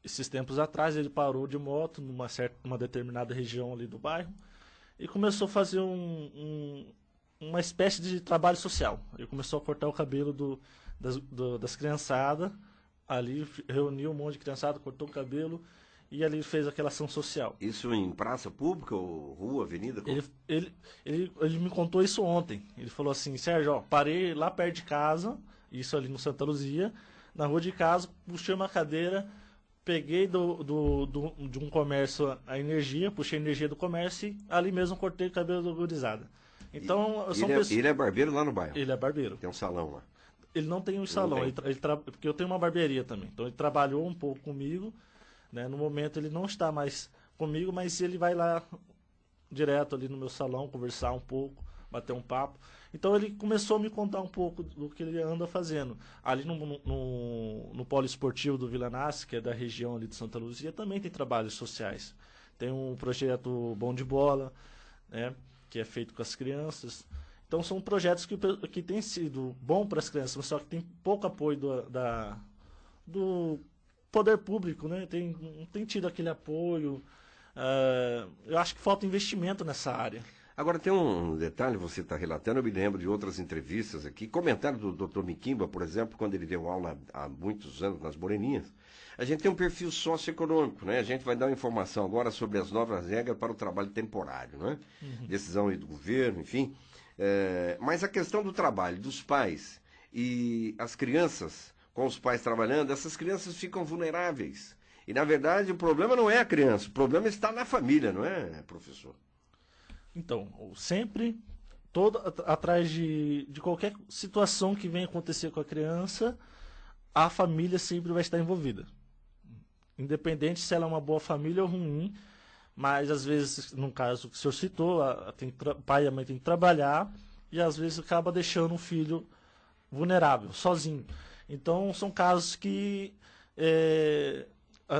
[SPEAKER 15] esses tempos atrás ele parou de moto numa determinada região ali do bairro e começou a fazer uma espécie de trabalho social. Ele começou a cortar o cabelo das criançadas, ali reuniu um monte de criançada, cortou o cabelo e ali fez aquela ação social.
[SPEAKER 2] Isso em praça pública ou rua, avenida?
[SPEAKER 15] Ele me contou isso ontem. Ele falou assim: Sérgio, parei lá perto de casa, isso ali no Santa Luzia, na rua de casa, puxei uma cadeira, peguei de um comércio a energia, puxei a energia do comércio e ali mesmo cortei o cabelo da gurizada. Então,
[SPEAKER 2] ele é barbeiro lá no bairro?
[SPEAKER 15] Ele é barbeiro.
[SPEAKER 2] Tem um salão lá?
[SPEAKER 15] Ele não tem um salão, porque eu tenho uma barbearia também. Então ele trabalhou um pouco comigo, né? No momento ele não está mais comigo, mas ele vai lá direto ali no meu salão, conversar um pouco, bater um papo. Então ele começou a me contar um pouco do que ele anda fazendo. Ali no polo esportivo do Vila Nasce, que é da região ali de Santa Luzia, também tem trabalhos sociais. Tem um projeto Bom de Bola, né? Que é feito com as crianças. Então são projetos que têm sido bom para as crianças, mas só que tem pouco apoio do poder público, né? Não tem tido aquele apoio. Eu acho que falta investimento nessa área.
[SPEAKER 2] Agora tem um detalhe, você está relatando, eu me lembro de outras entrevistas aqui, comentário do Dr. Miquimba, por exemplo, quando ele deu aula há muitos anos nas Moreninhas. A gente tem um perfil socioeconômico, né? A gente vai dar uma informação agora sobre as novas regras para o trabalho temporário, né? Decisão aí do governo, enfim. Mas a questão do trabalho dos pais e as crianças, com os pais trabalhando, essas crianças ficam vulneráveis. E, na verdade, o problema não é a criança, o problema está na família, não é, professor?
[SPEAKER 15] Então, sempre, atrás de qualquer situação que venha acontecer com a criança, a família sempre vai estar envolvida. Independente se ela é uma boa família ou ruim, mas às vezes, no caso que o senhor citou, o pai e a mãe têm que trabalhar e às vezes acaba deixando um filho vulnerável, sozinho. Então, são casos que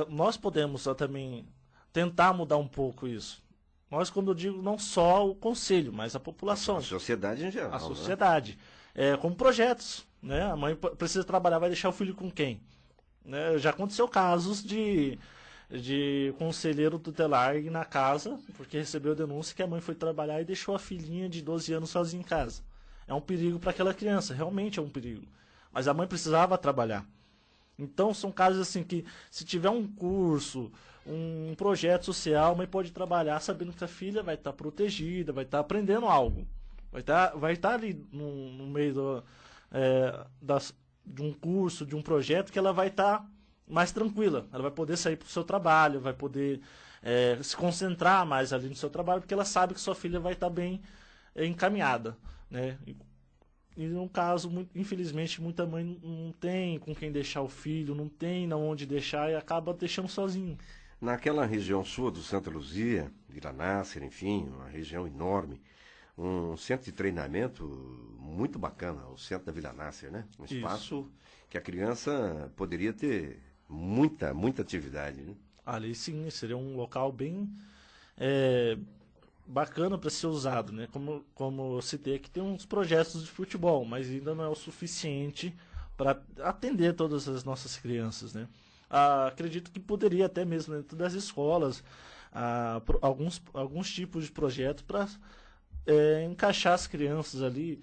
[SPEAKER 15] nós podemos também tentar mudar um pouco isso. Nós, quando eu digo, não só o conselho, mas a população.
[SPEAKER 2] A sociedade em geral.
[SPEAKER 15] A sociedade. Né? Como projetos. Né? A mãe precisa trabalhar, vai deixar o filho com quem? Né? Já aconteceu casos de conselheiro tutelar ir na casa, porque recebeu denúncia que a mãe foi trabalhar e deixou a filhinha de 12 anos sozinha em casa. É um perigo para aquela criança, realmente é um perigo. Mas a mãe precisava trabalhar. Então são casos assim que, se tiver um curso, um projeto social, a mãe pode trabalhar sabendo que a filha vai estar protegida, vai estar aprendendo algo. Vai estar ali no meio de um curso, de um projeto, que ela vai estar mais tranquila. Ela vai poder sair para o seu trabalho, vai poder se concentrar mais ali no seu trabalho, porque ela sabe que sua filha vai estar bem encaminhada. Né? E no caso, infelizmente, muita mãe não tem com quem deixar o filho, não tem onde deixar e acaba deixando sozinho.
[SPEAKER 2] Naquela região sua do Santa Luzia, Vila Nácer, enfim, uma região enorme, um centro de treinamento muito bacana, o centro da Vila Nácer, né? Um espaço que a criança poderia ter muita atividade, né?
[SPEAKER 15] Ali sim, seria um local bem bacana para ser usado, né? Como eu citei aqui, tem uns projetos de futebol, mas ainda não é o suficiente para atender todas as nossas crianças, né? Acredito que poderia até mesmo dentro das escolas alguns tipos de projetos para encaixar as crianças ali,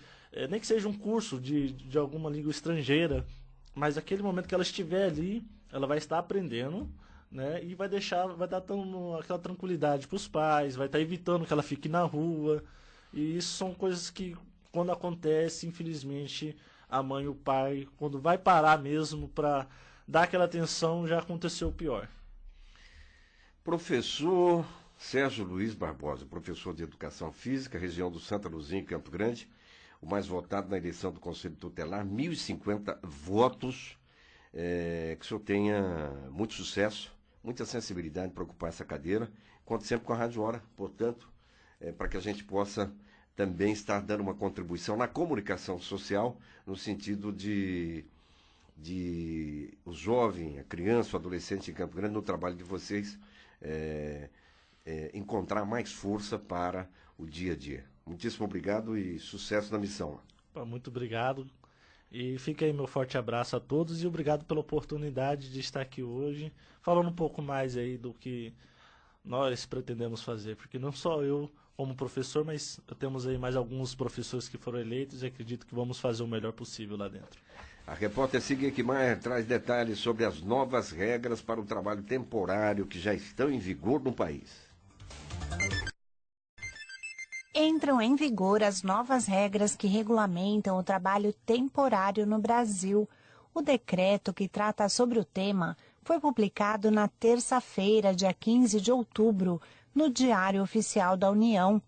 [SPEAKER 15] nem que seja um curso de alguma língua estrangeira, mas aquele momento que ela estiver ali, ela vai estar aprendendo, né? E vai dar aquela tranquilidade para os pais, vai estar evitando que ela fique na rua. E isso são coisas que, quando acontece, infelizmente, a mãe e o pai, quando vai parar mesmo para dar aquela atenção, já aconteceu o pior.
[SPEAKER 2] Professor Sérgio Luiz Barbosa, professor de Educação Física, região do Santa Luzia, em Campo Grande, o mais votado na eleição do Conselho Tutelar, 1.050 votos. Que o senhor tenha muito sucesso, muita sensibilidade para ocupar essa cadeira. Conto sempre com a Rádio Hora, portanto, para que a gente possa também estar dando uma contribuição na comunicação social, no sentido de o jovem, a criança, o adolescente em Campo Grande, no trabalho de vocês, encontrar mais força para o dia a dia. Muitíssimo obrigado e sucesso na missão.
[SPEAKER 15] Muito obrigado. E fica aí meu forte abraço a todos e obrigado pela oportunidade de estar aqui hoje, falando um pouco mais aí do que nós pretendemos fazer, porque não só eu como professor, mas temos aí mais alguns professores que foram eleitos e acredito que vamos fazer o melhor possível lá dentro.
[SPEAKER 2] A repórter Sigrid Kimayer traz detalhes sobre as novas regras para o trabalho temporário que já estão em vigor no país.
[SPEAKER 9] Entram em vigor as novas regras que regulamentam o trabalho temporário no Brasil. O decreto que trata sobre o tema foi publicado na terça-feira, dia 15 de outubro, no Diário Oficial da União.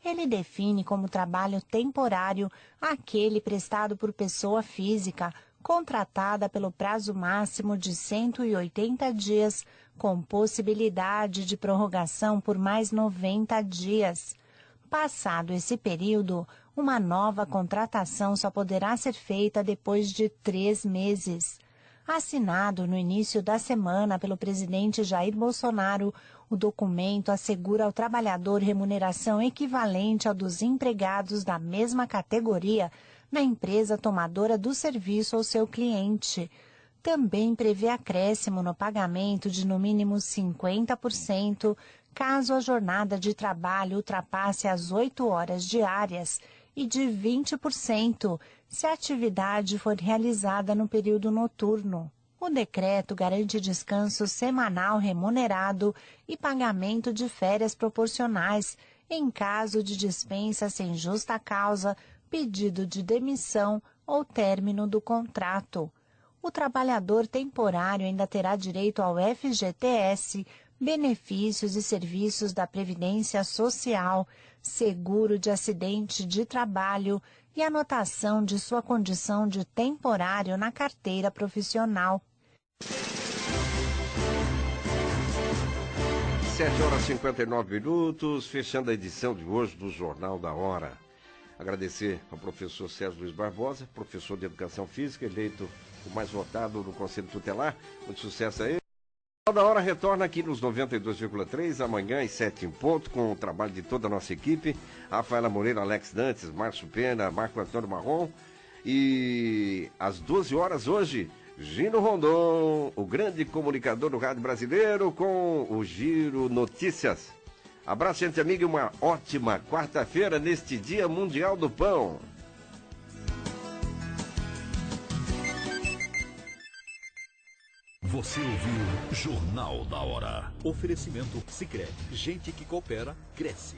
[SPEAKER 9] Ele define como trabalho temporário aquele prestado por pessoa física, contratada pelo prazo máximo de 180 dias, com possibilidade de prorrogação por mais 90 dias. Passado esse período, uma nova contratação só poderá ser feita depois de 3 meses. Assinado no início da semana pelo presidente Jair Bolsonaro, o documento assegura ao trabalhador remuneração equivalente ao dos empregados da mesma categoria na empresa tomadora do serviço ao seu cliente. Também prevê acréscimo no pagamento de no mínimo 50%, caso a jornada de trabalho ultrapasse as 8 horas diárias, e de 20% se a atividade for realizada no período noturno. O decreto garante descanso semanal remunerado e pagamento de férias proporcionais, em caso de dispensa sem justa causa, pedido de demissão ou término do contrato. O trabalhador temporário ainda terá direito ao FGTS, benefícios e serviços da Previdência Social, seguro de acidente de trabalho e anotação de sua condição de temporário na carteira profissional.
[SPEAKER 2] 7h59, fechando a edição de hoje do Jornal da Hora. Agradecer ao professor Sérgio Luiz Barbosa, professor de Educação Física, eleito o mais votado no Conselho Tutelar. Muito sucesso a ele. O Jornal da Hora retorna aqui nos 92,3, amanhã às 7 em ponto, com o trabalho de toda a nossa equipe. Rafaela Moreira, Alex Dantes, Márcio Pena, Marco Antônio Marrom. E às 12 horas hoje, Gino Rondon, o grande comunicador do rádio brasileiro, com o Giro Notícias. Abraço, gente amiga, e uma ótima quarta-feira neste Dia Mundial do Pão.
[SPEAKER 1] Você ouviu Jornal da Hora.
[SPEAKER 6] Oferecimento Sicredi. Gente que coopera, cresce.